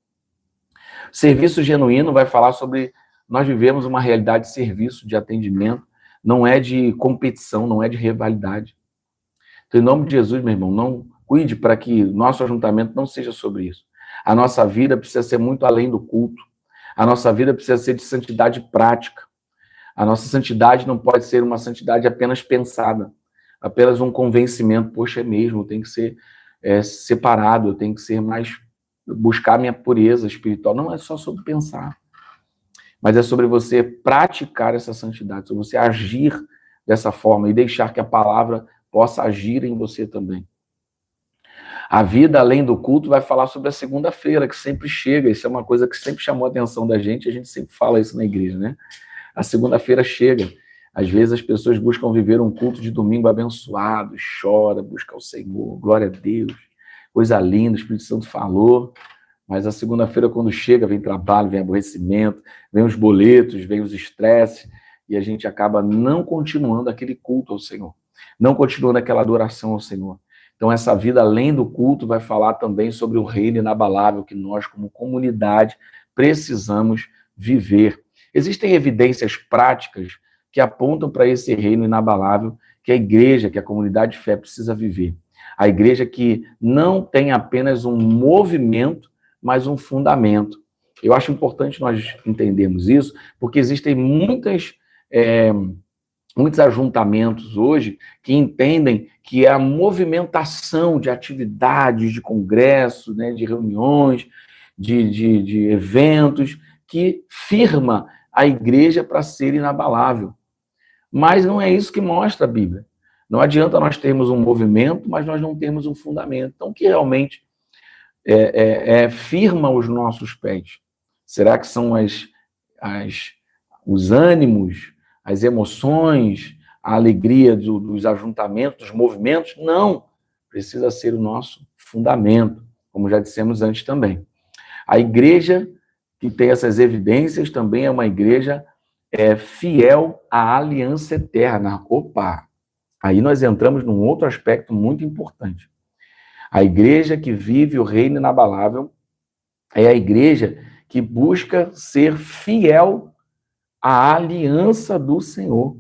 Serviço genuíno vai falar sobre nós vivemos uma realidade de serviço, de atendimento, não é de competição, não é de rivalidade. Então, em nome de Jesus, meu irmão, não cuide para que nosso ajuntamento não seja sobre isso. A nossa vida precisa ser muito além do culto. A nossa vida precisa ser de santidade prática. A nossa santidade não pode ser uma santidade apenas pensada, apenas um convencimento, poxa, é mesmo, tem que ser separado, eu tenho que ser mais, buscar minha pureza espiritual. Não é só sobre pensar, mas é sobre você praticar essa santidade, sobre você agir dessa forma e deixar que a palavra possa agir em você também. A vida além do culto vai falar sobre a segunda-feira, que sempre chega, isso é uma coisa que sempre chamou a atenção da gente, a gente sempre fala isso na igreja, né? A segunda-feira chega. Às vezes as pessoas buscam viver um culto de domingo abençoado, chora, busca o Senhor, glória a Deus, coisa linda, o Espírito Santo falou, mas a segunda-feira quando chega, vem trabalho, vem aborrecimento, vem os boletos, vem os estresses, e a gente acaba não continuando aquele culto ao Senhor, não continuando aquela adoração ao Senhor. Então essa vida além do culto vai falar também sobre o reino inabalável que nós como comunidade precisamos viver. Existem evidências práticas que apontam para esse reino inabalável que a igreja, que a comunidade de fé precisa viver. A igreja que não tem apenas um movimento, mas um fundamento. Eu acho importante nós entendermos isso, porque existem muitos ajuntamentos hoje que entendem que a movimentação de atividades, de congressos, né, de reuniões, de eventos, que firma a igreja para ser inabalável. Mas não é isso que mostra a Bíblia. Não adianta nós termos um movimento, mas nós não temos um fundamento. Então, o que realmente firma os nossos pés? Será que são os ânimos, as emoções, a alegria dos ajuntamentos, dos movimentos? Não. Precisa ser o nosso fundamento, como já dissemos antes também. A igreja que tem essas evidências também é uma igreja fiel à aliança eterna. Opa! Aí nós entramos num outro aspecto muito importante. A igreja que vive o reino inabalável é a igreja que busca ser fiel à aliança do Senhor.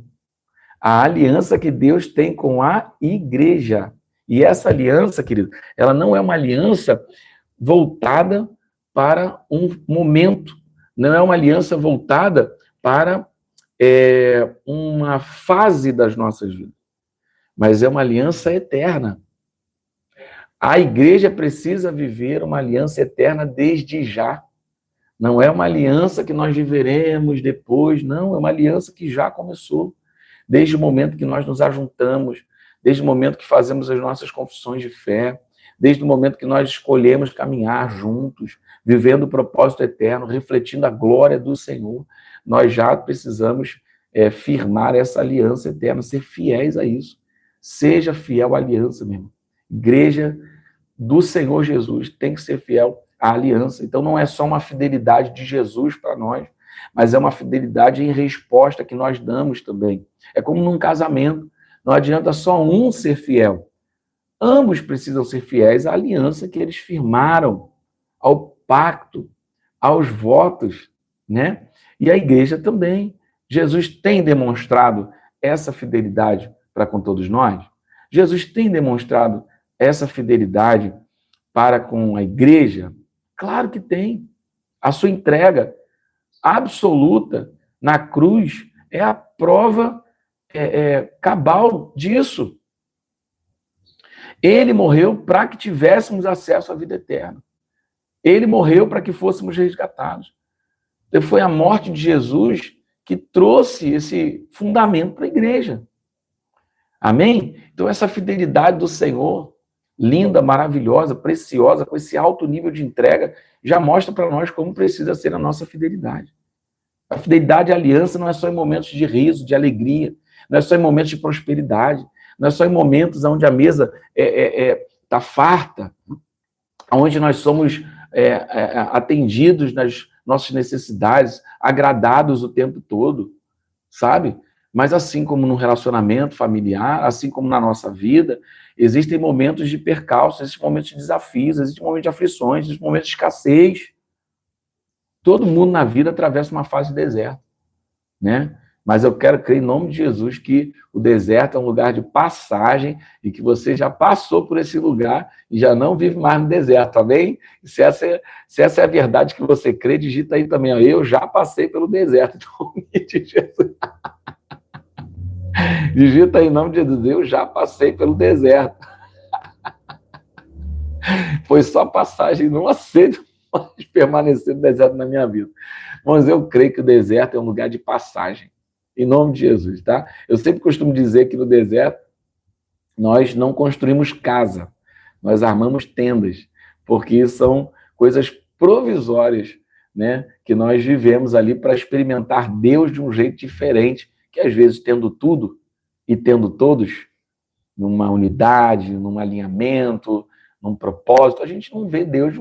A aliança que Deus tem com a igreja. E essa aliança, querido, ela não é uma aliança voltada para um momento, não é uma aliança voltada para uma fase das nossas vidas, mas é uma aliança eterna. A igreja precisa viver uma aliança eterna desde já. Não é uma aliança que nós viveremos depois, não, é uma aliança que já começou, desde o momento que nós nos ajuntamos, desde o momento que fazemos as nossas confissões de fé, desde o momento que nós escolhemos caminhar juntos, vivendo o propósito eterno, refletindo a glória do Senhor, nós já precisamos firmar essa aliança eterna, ser fiéis a isso. Seja fiel à aliança, meu irmão. Igreja do Senhor Jesus tem que ser fiel à aliança. Então não é só uma fidelidade de Jesus para nós, mas é uma fidelidade em resposta que nós damos também. É como num casamento. Não adianta só um ser fiel. Ambos precisam ser fiéis à aliança que eles firmaram, ao pacto, aos votos, né? E a igreja também. Jesus tem demonstrado essa fidelidade para com todos nós? Jesus tem demonstrado essa fidelidade para com a igreja? Claro que tem. A sua entrega absoluta na cruz é a prova cabal disso. Ele morreu para que tivéssemos acesso à vida eterna. Ele morreu para que fôssemos resgatados. Então, foi a morte de Jesus que trouxe esse fundamento para a igreja. Amém? Então, essa fidelidade do Senhor, linda, maravilhosa, preciosa, com esse alto nível de entrega, já mostra para nós como precisa ser a nossa fidelidade. A fidelidade à aliança não é só em momentos de riso, de alegria, não é só em momentos de prosperidade, não é só em momentos onde a mesa está farta, onde nós somos atendidos nas nossas necessidades, agradados o tempo todo, sabe? Mas assim como no relacionamento familiar, assim como na nossa vida, existem momentos de percalço, existem momentos de desafios, existem momentos de aflições, existem momentos de escassez. Todo mundo na vida atravessa uma fase de deserto, né? Mas eu quero crer em nome de Jesus que o deserto é um lugar de passagem e que você já passou por esse lugar e já não vive mais no deserto, amém? Se essa é a verdade que você crê, digita aí também, ó, eu já passei pelo deserto, em nome de Jesus. Digita aí em nome de Jesus, eu já passei pelo deserto. Foi só passagem, não aceito mais permanecer no deserto na minha vida. Mas eu creio que o deserto é um lugar de passagem. Em nome de Jesus, tá? Eu sempre costumo dizer que no deserto nós não construímos casa, nós armamos tendas, porque são coisas provisórias, né? Que nós vivemos ali para experimentar Deus de um jeito diferente, que às vezes tendo tudo e tendo todos numa unidade, num alinhamento, num propósito, a gente não vê Deus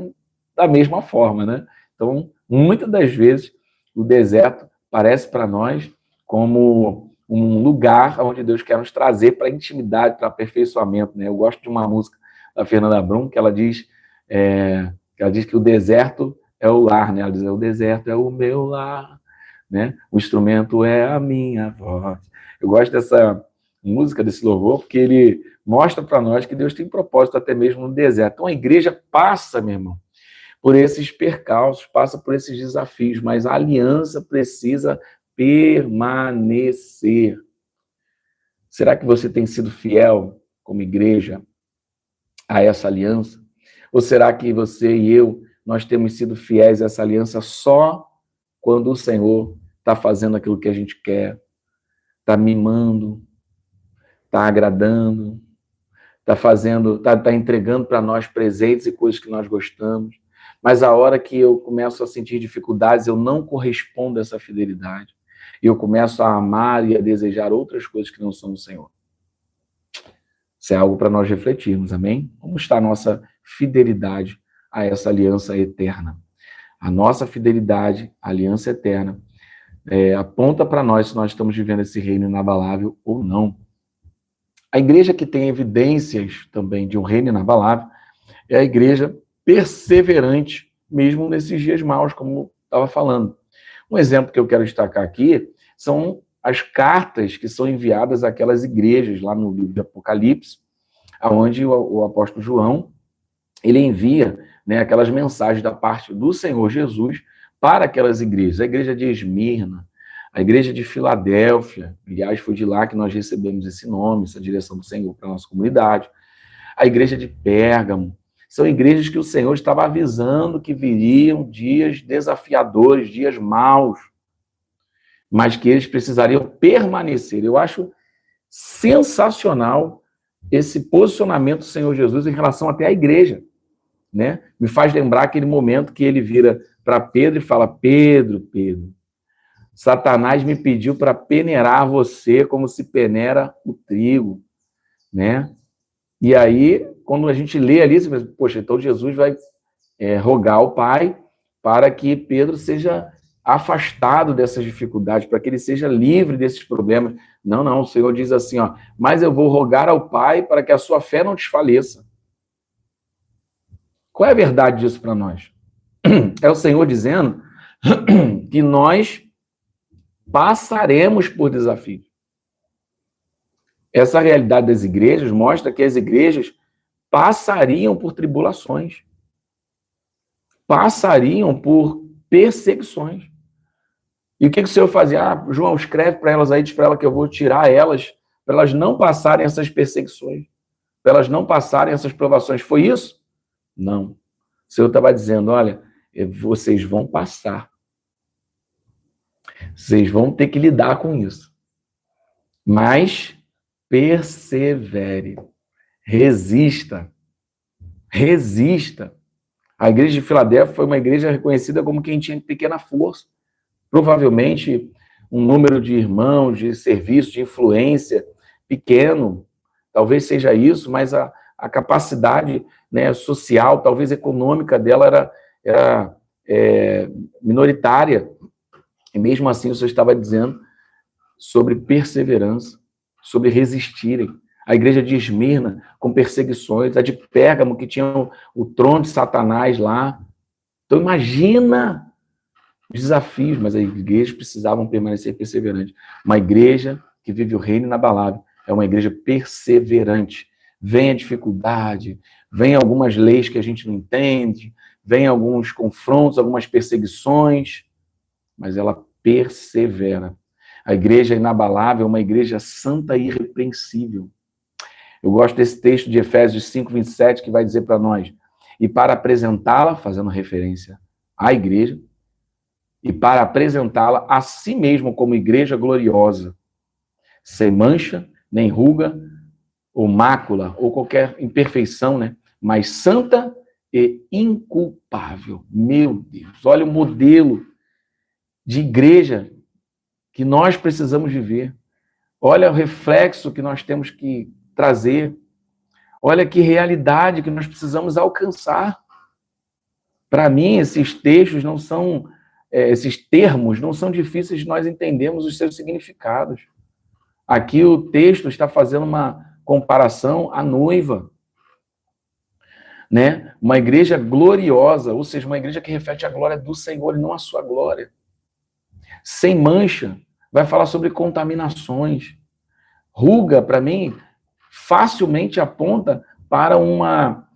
da mesma forma, né? Então, muitas das vezes o deserto parece para nós como um lugar onde Deus quer nos trazer para a intimidade, para aperfeiçoamento, né? Eu gosto de uma música da Fernanda Brum que ela diz que o deserto é o lar, né? Ela diz, o deserto é o meu lar, né? O instrumento é a minha voz. Eu gosto dessa música, desse louvor, porque ele mostra para nós que Deus tem propósito até mesmo no deserto. Então a igreja passa, meu irmão, por esses percalços, passa por esses desafios, mas a aliança precisa permanecer. Será que você tem sido fiel como igreja a essa aliança? Ou será que você e eu, nós temos sido fiéis a essa aliança só quando o Senhor está fazendo aquilo que a gente quer, está mimando, está agradando, está entregando para nós presentes e coisas que nós gostamos, mas a hora que eu começo a sentir dificuldades, eu não correspondo a essa fidelidade. E eu começo a amar e a desejar outras coisas que não são do Senhor. Isso é algo para nós refletirmos, amém? Como está a nossa fidelidade a essa aliança eterna? A nossa fidelidade, a aliança eterna, aponta para nós se nós estamos vivendo esse reino inabalável ou não. A igreja que tem evidências também de um reino inabalável é a igreja perseverante, mesmo nesses dias maus, como estava falando. Um exemplo que eu quero destacar aqui são as cartas que são enviadas àquelas igrejas, lá no livro de Apocalipse, onde o apóstolo João, ele envia, né, aquelas mensagens da parte do Senhor Jesus para aquelas igrejas. A igreja de Esmirna, a igreja de Filadélfia, aliás, foi de lá que nós recebemos esse nome, essa direção do Senhor para a nossa comunidade. A igreja de Pérgamo. são igrejas que o Senhor estava avisando que viriam dias desafiadores, dias maus, mas que eles precisariam permanecer. Eu acho sensacional esse posicionamento do Senhor Jesus em relação até à igreja, né? Me faz lembrar aquele momento que ele vira para Pedro e fala: Pedro, Pedro, Satanás me pediu para peneirar você como se peneira o trigo, né? E aí, quando a gente lê ali, você pensa, poxa, então Jesus vai rogar ao Pai para que Pedro seja afastado dessas dificuldades, para que ele seja livre desses problemas. Não, não, o Senhor diz assim, ó, mas eu vou rogar ao Pai para que a sua fé não desfaleça. Qual é a verdade disso para nós? É o Senhor dizendo que nós passaremos por desafios. Essa realidade das igrejas mostra que as igrejas passariam por tribulações, passariam por perseguições. E o que o Senhor fazia? Ah, João, escreve para elas aí, diz para elas que eu vou tirar elas, para elas não passarem essas perseguições, para elas não passarem essas provações. Foi isso? Não. O Senhor estava dizendo, olha, vocês vão passar. Vocês vão ter que lidar com isso. Mas persevere. Resista. Resista. A igreja de Filadélfia foi uma igreja reconhecida como quem tinha pequena força. Provavelmente um número de irmãos, de serviço, de influência pequeno. Talvez seja isso, mas a capacidade, né, social, talvez econômica dela era minoritária. E mesmo assim o Senhor estava dizendo sobre perseverança, sobre resistirem. A igreja de Esmirna, com perseguições, a de Pérgamo, que tinha o trono de Satanás lá. Então imagina os desafios, mas as igrejas precisavam permanecer perseverantes. Uma igreja que vive o reino inabalável é uma igreja perseverante. Vem a dificuldade, vem algumas leis que a gente não entende, vem alguns confrontos, algumas perseguições, mas ela persevera. A igreja inabalável é uma igreja santa e irrepreensível. Eu gosto desse texto de Efésios 5:27, que vai dizer para nós, e para apresentá-la, fazendo referência à igreja, e para apresentá-la a si mesmo como igreja gloriosa, sem mancha, nem ruga, ou mácula, ou qualquer imperfeição, né? Mas santa e inculpável. Meu Deus, olha o modelo de igreja que nós precisamos viver. Olha o reflexo que nós temos que trazer. Olha que realidade que nós precisamos alcançar. Para mim, esses textos não são, esses termos não são difíceis de nós entendermos os seus significados. Aqui o texto está fazendo uma comparação à noiva, né? Uma igreja gloriosa, ou seja, uma igreja que reflete a glória do Senhor e não a sua glória. Sem mancha, vai falar sobre contaminações. Ruga, para mim, facilmente aponta para uma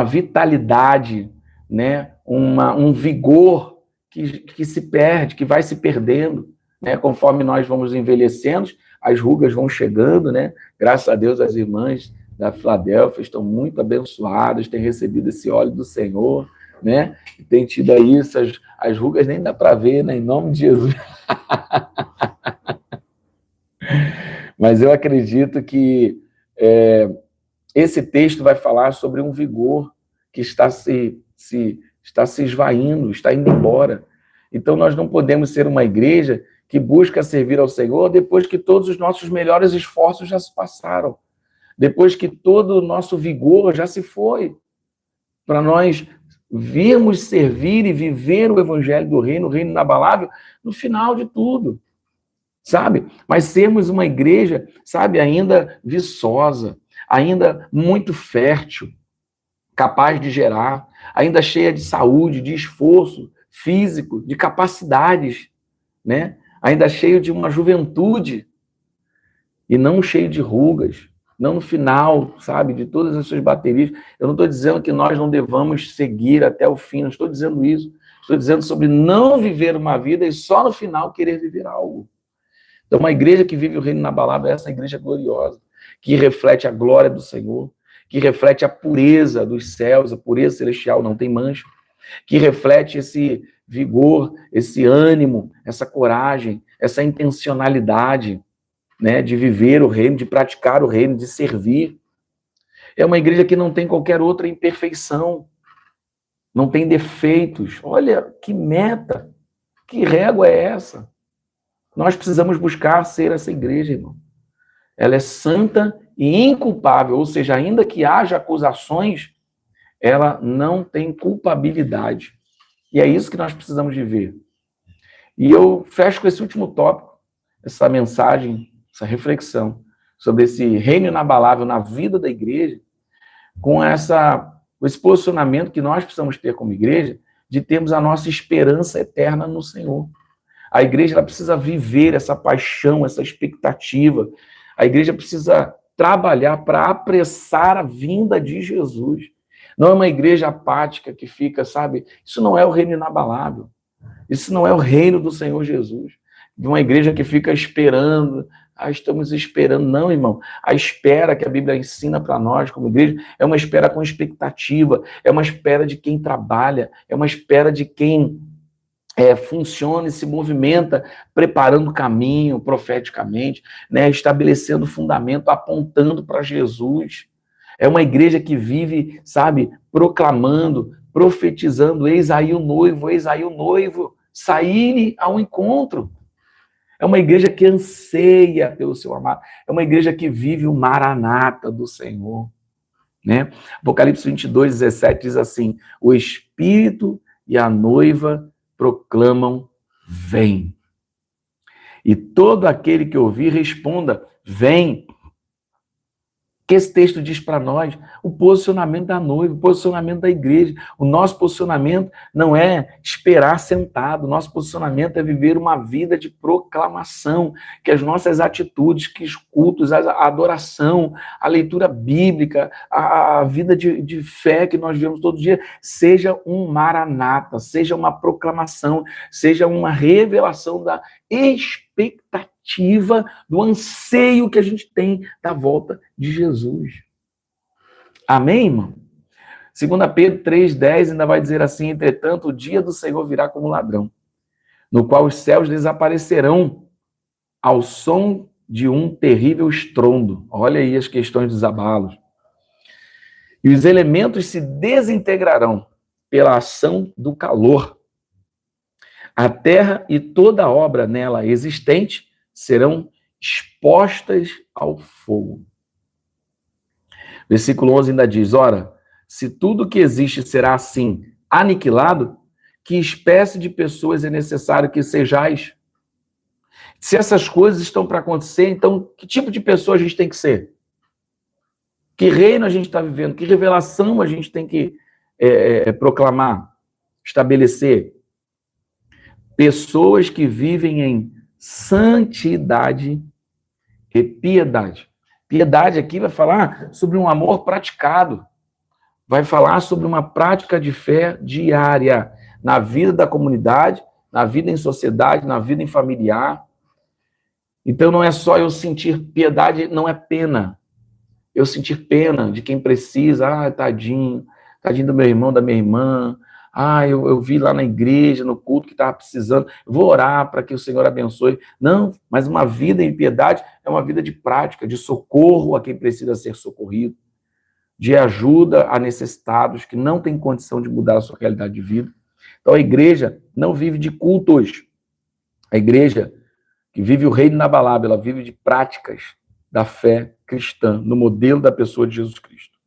vitalidade, né? Um vigor que se perde, que vai se perdendo, né? Conforme nós vamos envelhecendo, as rugas vão chegando, né? Graças a Deus, as irmãs da Filadélfia estão muito abençoadas, têm recebido esse óleo do Senhor, né? E tem tido aí as rugas, nem dá para ver, né? Em nome de Jesus. Mas eu acredito que esse texto vai falar sobre um vigor que está se esvaindo, está indo embora. Então, nós não podemos ser uma igreja que busca servir ao Senhor depois que todos os nossos melhores esforços já se passaram, depois que todo o nosso vigor já se foi, para nós virmos servir e viver o evangelho do reino, o reino inabalável, no final de tudo, sabe? Mas sermos uma igreja, sabe, ainda viçosa, ainda muito fértil, capaz de gerar, ainda cheia de saúde, de esforço físico, de capacidades, né? Ainda cheio de uma juventude e não cheio de rugas, não no final, sabe, de todas as suas baterias. Eu não estou dizendo que nós não devamos seguir até o fim, não estou dizendo isso. Estou dizendo sobre não viver uma vida e só no final querer viver algo. Então, uma igreja que vive o reino inabalável é essa igreja gloriosa, que reflete a glória do Senhor, que reflete a pureza dos céus, a pureza celestial, não tem mancha, que reflete esse vigor, esse ânimo, essa coragem, essa intencionalidade, né, de viver o reino, de praticar o reino, de servir. É uma igreja que não tem qualquer outra imperfeição, não tem defeitos. Olha que meta, que régua é essa? Nós precisamos buscar ser essa igreja, irmão. Ela é santa e inculpável, ou seja, ainda que haja acusações, ela não tem culpabilidade. E é isso que nós precisamos viver. E eu fecho com esse último tópico, essa mensagem, essa reflexão sobre esse reino inabalável na vida da igreja, com esse posicionamento que nós precisamos ter como igreja, de termos a nossa esperança eterna no Senhor. A igreja ela precisa viver essa paixão, essa expectativa. A igreja precisa trabalhar para apressar a vinda de Jesus. Não é uma igreja apática que fica, sabe? Isso não é o reino inabalável. Isso não é o reino do Senhor Jesus. De uma igreja que fica esperando. Estamos esperando. Não, irmão. A espera que a Bíblia ensina para nós como igreja é uma espera com expectativa, é uma espera de quem trabalha, é uma espera de quem funciona e se movimenta, preparando o caminho profeticamente, né, estabelecendo fundamento, apontando para Jesus. É uma igreja que vive, sabe, proclamando, profetizando, eis aí o noivo, saí-lhe ao encontro. É uma igreja que anseia pelo seu amado. É uma igreja que vive o maranata do Senhor. Né? Apocalipse 22, 17 diz assim, o Espírito e a noiva proclamam, vem. E todo aquele que ouvir, responda, vem. O que esse texto diz para nós? O posicionamento da noiva, o posicionamento da igreja. O nosso posicionamento não é esperar sentado, o nosso posicionamento é viver uma vida de proclamação, que as nossas atitudes, que os cultos, a adoração, a leitura bíblica, a vida de fé que nós vemos todo dia, seja um maranata, seja uma proclamação, seja uma revelação da expectativa, do anseio que a gente tem da volta de Jesus. Amém, irmão? 2 Pedro 3,10 ainda vai dizer assim, entretanto, o dia do Senhor virá como ladrão, no qual os céus desaparecerão ao som de um terrível estrondo. Olha aí as questões dos abalos. E os elementos se desintegrarão pela ação do calor. A terra e toda a obra nela existente serão expostas ao fogo. Versículo 11 ainda diz, ora, se tudo que existe será assim aniquilado, que espécie de pessoas é necessário que sejais? Se essas coisas estão para acontecer, então que tipo de pessoa a gente tem que ser? Que reino a gente está vivendo? Que revelação a gente tem que proclamar, estabelecer? Pessoas que vivem em santidade e piedade. Piedade aqui vai falar sobre um amor praticado. Vai falar sobre uma prática de fé diária na vida da comunidade, na vida em sociedade, na vida em familiar. Então não é só eu sentir piedade, não é pena. Eu sentir pena de quem precisa, tadinho do meu irmão, da minha irmã. Eu vi lá na igreja, no culto que estava precisando, vou orar para que o Senhor abençoe. Não, mas uma vida em piedade é uma vida de prática, de socorro a quem precisa ser socorrido, de ajuda a necessitados que não têm condição de mudar a sua realidade de vida. Então a igreja não vive de cultos. A igreja que vive o reino inabalável, ela vive de práticas da fé cristã, no modelo da pessoa de Jesus Cristo.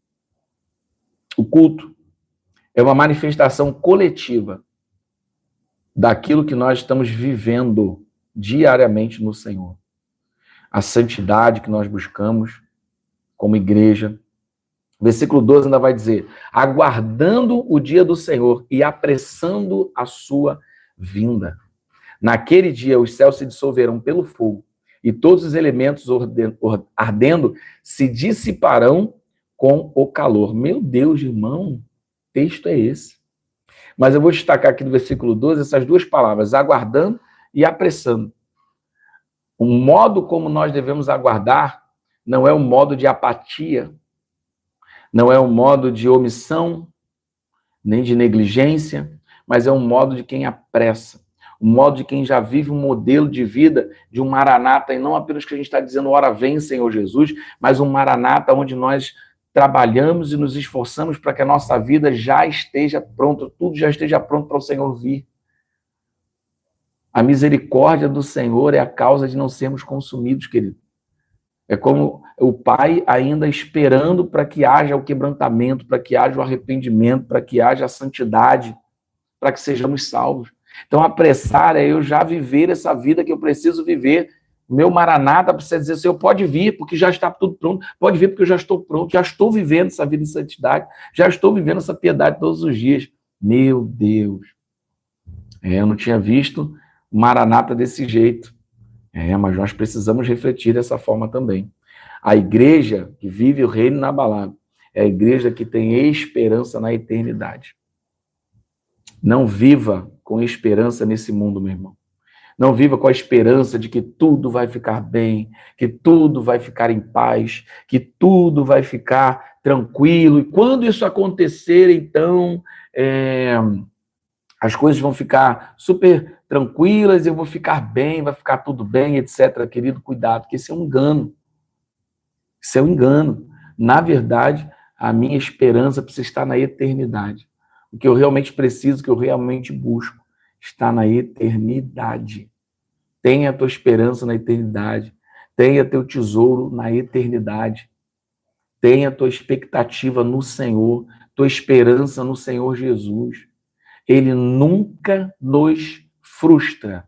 O culto é uma manifestação coletiva daquilo que nós estamos vivendo diariamente no Senhor. A santidade que nós buscamos como igreja. Versículo 12 ainda vai dizer, aguardando o dia do Senhor e apressando a sua vinda. Naquele dia os céus se dissolverão pelo fogo e todos os elementos ardendo se dissiparão com o calor. Meu Deus, irmão, texto é esse? Mas eu vou destacar aqui no versículo 12 essas duas palavras, aguardando e apressando. O modo como nós devemos aguardar não é um modo de apatia, Não é um modo de omissão, nem de negligência, mas é um modo de quem apressa, um modo de quem já vive um modelo de vida de um maranata, e não apenas que a gente está dizendo, ora vem, Senhor Jesus, mas um maranata onde nós trabalhamos e nos esforçamos para que a nossa vida já esteja pronta, tudo já esteja pronto para o Senhor vir. A misericórdia do Senhor é a causa de não sermos consumidos, querido. É como o Pai ainda esperando para que haja o quebrantamento, para que haja o arrependimento, para que haja a santidade, para que sejamos salvos. Então, apressar é eu já viver essa vida que eu preciso viver. O meu maranata precisa dizer, Senhor, pode vir, porque já está tudo pronto. Pode vir, porque eu já estou pronto. Já estou vivendo essa vida em santidade. Já estou vivendo essa piedade todos os dias. Meu Deus. Eu não tinha visto o maranata desse jeito. Mas nós precisamos refletir dessa forma também. A igreja que vive o reino inabalável é a igreja que tem esperança na eternidade. Não viva com esperança nesse mundo, meu irmão. Não viva com a esperança de que tudo vai ficar bem, que tudo vai ficar em paz, que tudo vai ficar tranquilo. E quando isso acontecer, então, as coisas vão ficar super tranquilas, eu vou ficar bem, vai ficar tudo bem, etc. Querido, cuidado, porque isso é um engano. Isso é um engano. Na verdade, a minha esperança precisa estar na eternidade. O que eu realmente preciso, o que eu realmente busco, está na eternidade. Tenha a tua esperança na eternidade. Tenha teu tesouro na eternidade. Tenha a tua expectativa no Senhor, tua esperança no Senhor Jesus. Ele nunca nos frustra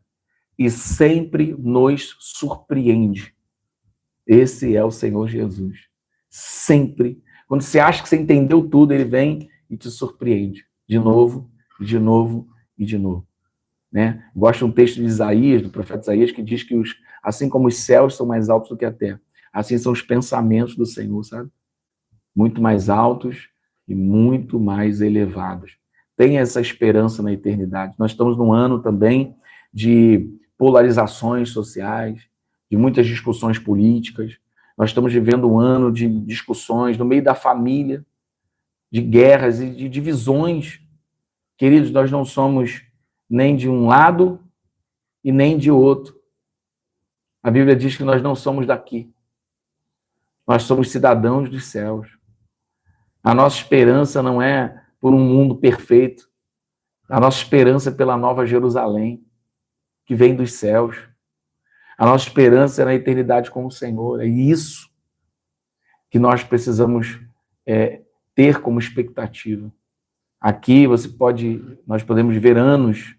e sempre nos surpreende. Esse é o Senhor Jesus. Sempre. Quando você acha que você entendeu tudo, ele vem e te surpreende. De novo, de novo e de novo. Né? Gosto de um texto de Isaías, do profeta Isaías, que diz que assim como os céus são mais altos do que a terra, assim são os pensamentos do Senhor, sabe? Muito mais altos e muito mais elevados. Tenha essa esperança na eternidade. Nós estamos num ano também de polarizações sociais, de muitas discussões políticas. Nós estamos vivendo um ano de discussões no meio da família, de guerras e de divisões. Queridos, nós não somos nem de um lado e nem de outro. A Bíblia diz que nós não somos daqui. Nós somos cidadãos dos céus. A nossa esperança não é por um mundo perfeito. A nossa esperança é pela nova Jerusalém, que vem dos céus. A nossa esperança é na eternidade com o Senhor. É isso que nós precisamos ter como expectativa. Aqui nós podemos ver anos,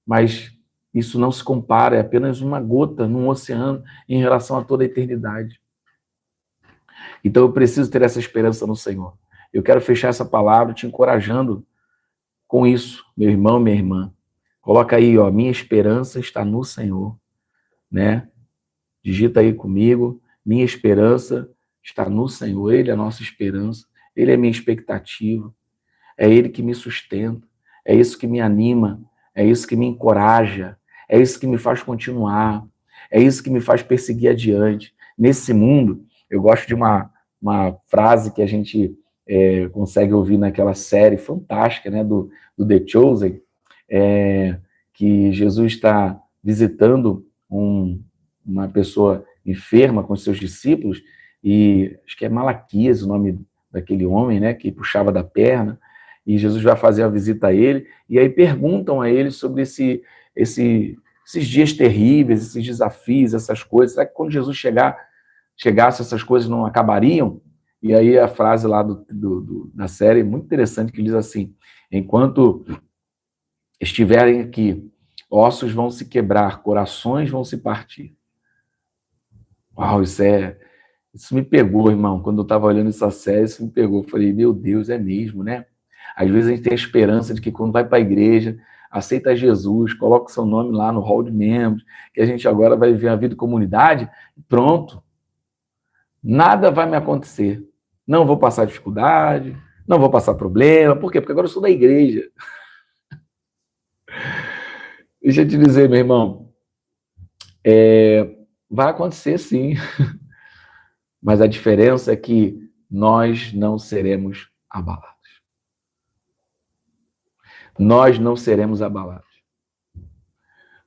mas isso não se compara, é apenas uma gota num oceano em relação a toda a eternidade. Então eu preciso ter essa esperança no Senhor. Eu quero fechar essa palavra te encorajando com isso, meu irmão, minha irmã. Coloca aí, minha esperança está no Senhor, né? Digita aí comigo, minha esperança está no Senhor. Ele é a nossa esperança, Ele é a minha expectativa, é Ele que me sustenta, é isso que me anima, é isso que me encoraja, é isso que me faz continuar, é isso que me faz perseguir adiante. Nesse mundo, eu gosto de uma frase que a gente consegue ouvir naquela série fantástica, né, do The Chosen, que Jesus está visitando uma pessoa enferma com seus discípulos, e acho que é Malaquias o nome daquele homem, né, que puxava da perna, e Jesus vai fazer a visita a ele, e aí perguntam a ele sobre esses dias terríveis, esses desafios, essas coisas. Será que quando Jesus chegasse, essas coisas não acabariam? E aí a frase lá da série, muito interessante, que diz assim: enquanto estiverem aqui, ossos vão se quebrar, corações vão se partir. Uau, isso me pegou, irmão. Quando eu estava olhando essa série, isso me pegou. Eu falei, meu Deus, é mesmo, né? Às vezes a gente tem a esperança de que quando vai para a igreja, aceita Jesus, coloca o seu nome lá no hall de membros, que a gente agora vai viver a vida em comunidade, pronto. Nada vai me acontecer. Não vou passar dificuldade, não vou passar problema. Por quê? Porque agora eu sou da igreja. Deixa eu te dizer, meu irmão, vai acontecer sim. Mas a diferença é que nós não seremos abalados. Nós não seremos abalados.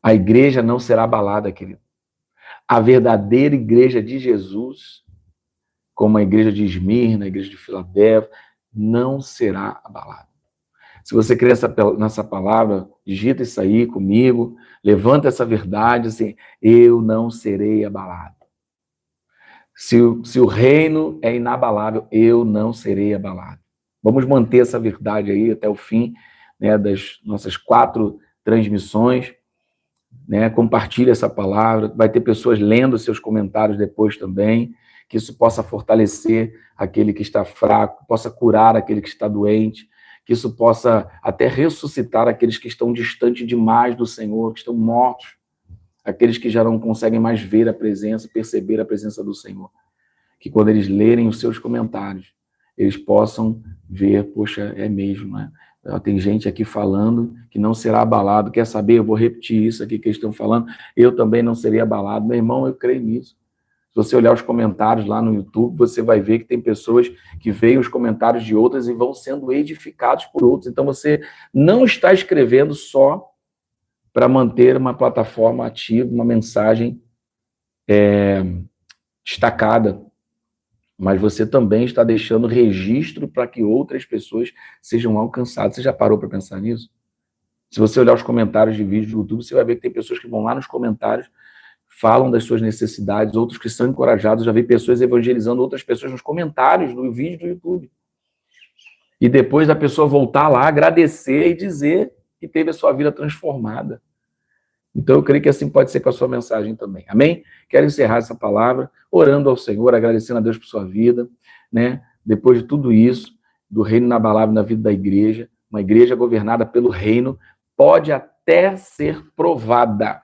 A igreja não será abalada, querido. A verdadeira igreja de Jesus, como a igreja de Esmirna, a igreja de Filadélfia, não será abalada. Se você crê nessa palavra, digita isso aí comigo, levanta essa verdade, assim, eu não serei abalado. Se o reino é inabalável, eu não serei abalado. Vamos manter essa verdade aí até o fim, né, das nossas 4 transmissões. Né? Compartilhe essa palavra. Vai ter pessoas lendo seus comentários depois também, que isso possa fortalecer aquele que está fraco, possa curar aquele que está doente, que isso possa até ressuscitar aqueles que estão distantes demais do Senhor, que estão mortos, aqueles que já não conseguem mais ver a presença, perceber a presença do Senhor. Que quando eles lerem os seus comentários, eles possam ver, poxa, é mesmo, né? Tem gente aqui falando que não será abalado. Quer saber? Eu vou repetir isso aqui que eles estão falando. Eu também não serei abalado. Meu irmão, eu creio nisso. Se você olhar os comentários lá no YouTube, você vai ver que tem pessoas que veem os comentários de outras e vão sendo edificados por outros. Então, você não está escrevendo só para manter uma plataforma ativa, uma mensagem destacada, mas você também está deixando registro para que outras pessoas sejam alcançadas. Você já parou para pensar nisso? Se você olhar os comentários de vídeos do YouTube, você vai ver que tem pessoas que vão lá nos comentários, falam das suas necessidades, outros que são encorajados. Já vi pessoas evangelizando outras pessoas nos comentários do vídeo do YouTube. E depois da pessoa voltar lá, agradecer e dizer que teve a sua vida transformada. Então, eu creio que assim pode ser com a sua mensagem também. Amém? Quero encerrar essa palavra orando ao Senhor, agradecendo a Deus por sua vida, né? Depois de tudo isso, do reino inabalável na vida da igreja, uma igreja governada pelo reino, pode até ser provada,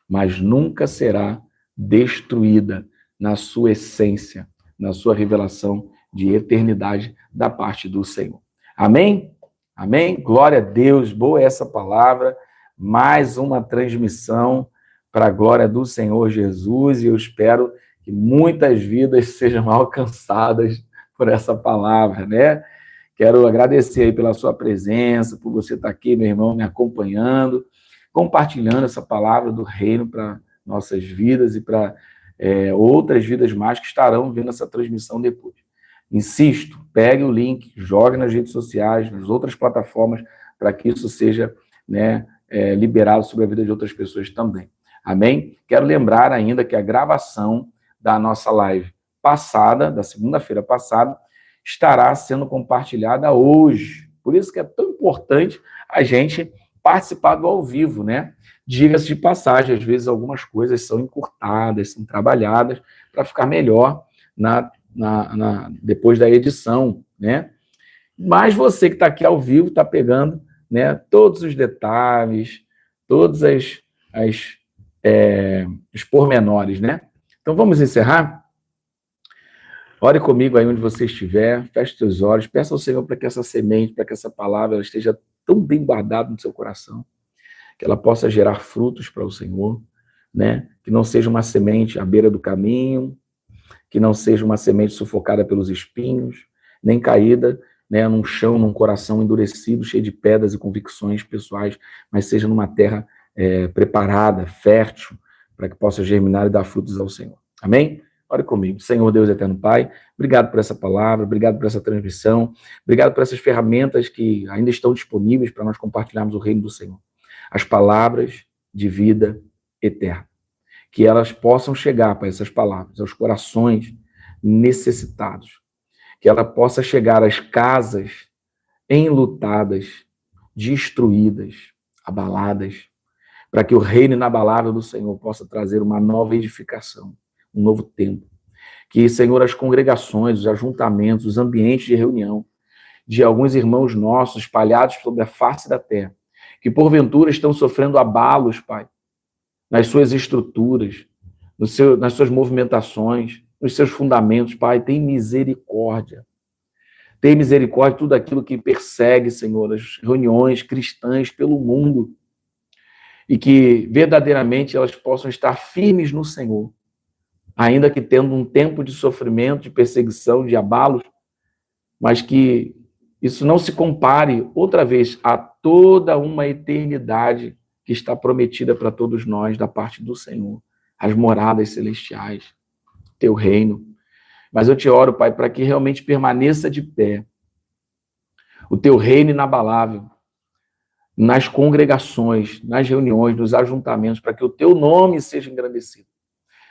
mas nunca será destruída na sua essência, na sua revelação de eternidade da parte do Senhor. Amém? Amém? Glória a Deus, boa essa palavra. Mais uma transmissão para a glória do Senhor Jesus, e eu espero que muitas vidas sejam alcançadas por essa palavra, né? Quero agradecer aí pela sua presença, por você estar aqui, meu irmão, me acompanhando, compartilhando essa palavra do reino para nossas vidas e para outras vidas mais que estarão vendo essa transmissão depois. Insisto, pegue o link, jogue nas redes sociais, nas outras plataformas, para que isso seja, né, liberado sobre a vida de outras pessoas também. Amém? Quero lembrar ainda que a gravação da nossa live passada, da segunda-feira passada, estará sendo compartilhada hoje. Por isso que é tão importante a gente participar do ao vivo, né? Diga-se de passagem, às vezes algumas coisas são encurtadas, são trabalhadas para ficar melhor depois da edição, né? Mas você que está aqui ao vivo está pegando, né, todos os detalhes, todos os pormenores, né? Então vamos encerrar? Ore comigo aí onde você estiver, feche seus olhos, peça ao Senhor para que essa semente, para que essa palavra ela esteja tão bem guardada no seu coração, que ela possa gerar frutos para o Senhor, né? Que não seja uma semente à beira do caminho, que não seja uma semente sufocada pelos espinhos, nem caída, né, num chão, num coração endurecido, cheio de pedras e convicções pessoais, mas seja numa terra preparada, fértil, para que possa germinar e dar frutos ao Senhor. Amém? Ore comigo. Senhor Deus Eterno Pai, obrigado por essa palavra, obrigado por essa transmissão, obrigado por essas ferramentas que ainda estão disponíveis para nós compartilharmos o reino do Senhor. As palavras de vida eterna. Que elas possam chegar para essas palavras, aos corações necessitados. Que ela possa chegar às casas enlutadas, destruídas, abaladas, para que o reino inabalável do Senhor possa trazer uma nova edificação, um novo tempo. Que, Senhor, as congregações, os ajuntamentos, os ambientes de reunião de alguns irmãos nossos espalhados sobre a face da terra, que porventura estão sofrendo abalos, Pai, nas suas estruturas, nas suas movimentações, nos seus fundamentos, Pai, tem misericórdia. Tem misericórdia de tudo aquilo que persegue, Senhor, as reuniões cristãs pelo mundo, e que verdadeiramente elas possam estar firmes no Senhor, ainda que tendo um tempo de sofrimento, de perseguição, de abalos, mas que isso não se compare outra vez a toda uma eternidade que está prometida para todos nós da parte do Senhor, as moradas celestiais, teu reino. Mas eu te oro, Pai, para que realmente permaneça de pé o teu reino inabalável nas congregações, nas reuniões, nos ajuntamentos, para que o teu nome seja engrandecido.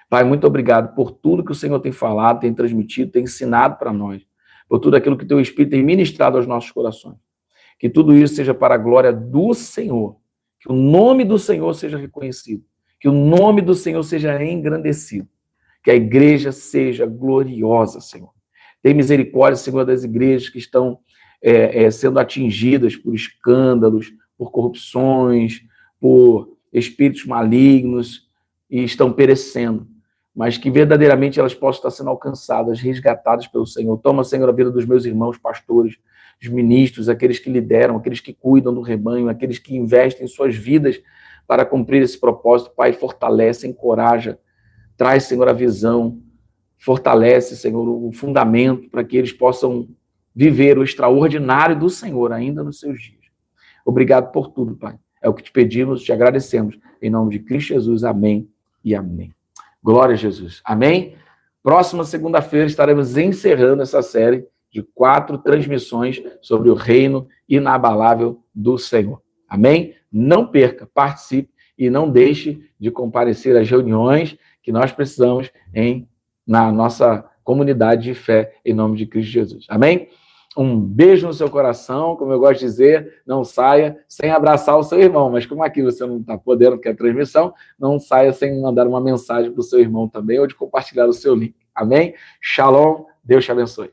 Pai, muito obrigado por tudo que o Senhor tem falado, tem transmitido, tem ensinado para nós, por tudo aquilo que o teu Espírito tem ministrado aos nossos corações. Que tudo isso seja para a glória do Senhor, que o nome do Senhor seja reconhecido, que o nome do Senhor seja engrandecido, que a igreja seja gloriosa, Senhor. Tem misericórdia, Senhor, das igrejas que estão sendo atingidas por escândalos, por corrupções, por espíritos malignos e estão perecendo, mas que verdadeiramente elas possam estar sendo alcançadas, resgatadas pelo Senhor. Toma, Senhor, a vida dos meus irmãos pastores, os ministros, aqueles que lideram, aqueles que cuidam do rebanho, aqueles que investem em suas vidas para cumprir esse propósito. Pai, fortalece, encoraja, traz, Senhor, a visão, fortalece, Senhor, o fundamento para que eles possam viver o extraordinário do Senhor ainda nos seus dias. Obrigado por tudo, Pai. É o que te pedimos, te agradecemos. Em nome de Cristo Jesus, amém e amém. Glória a Jesus. Amém? Próxima segunda-feira estaremos encerrando essa série de 4 transmissões sobre o reino inabalável do Senhor. Amém? Não perca, participe e não deixe de comparecer às reuniões que nós precisamos na nossa comunidade de fé, em nome de Cristo Jesus. Amém? Um beijo no seu coração, como eu gosto de dizer, não saia sem abraçar o seu irmão, mas como aqui você não está podendo, porque é transmissão, não saia sem mandar uma mensagem para o seu irmão também, ou de compartilhar o seu link. Amém? Shalom, Deus te abençoe.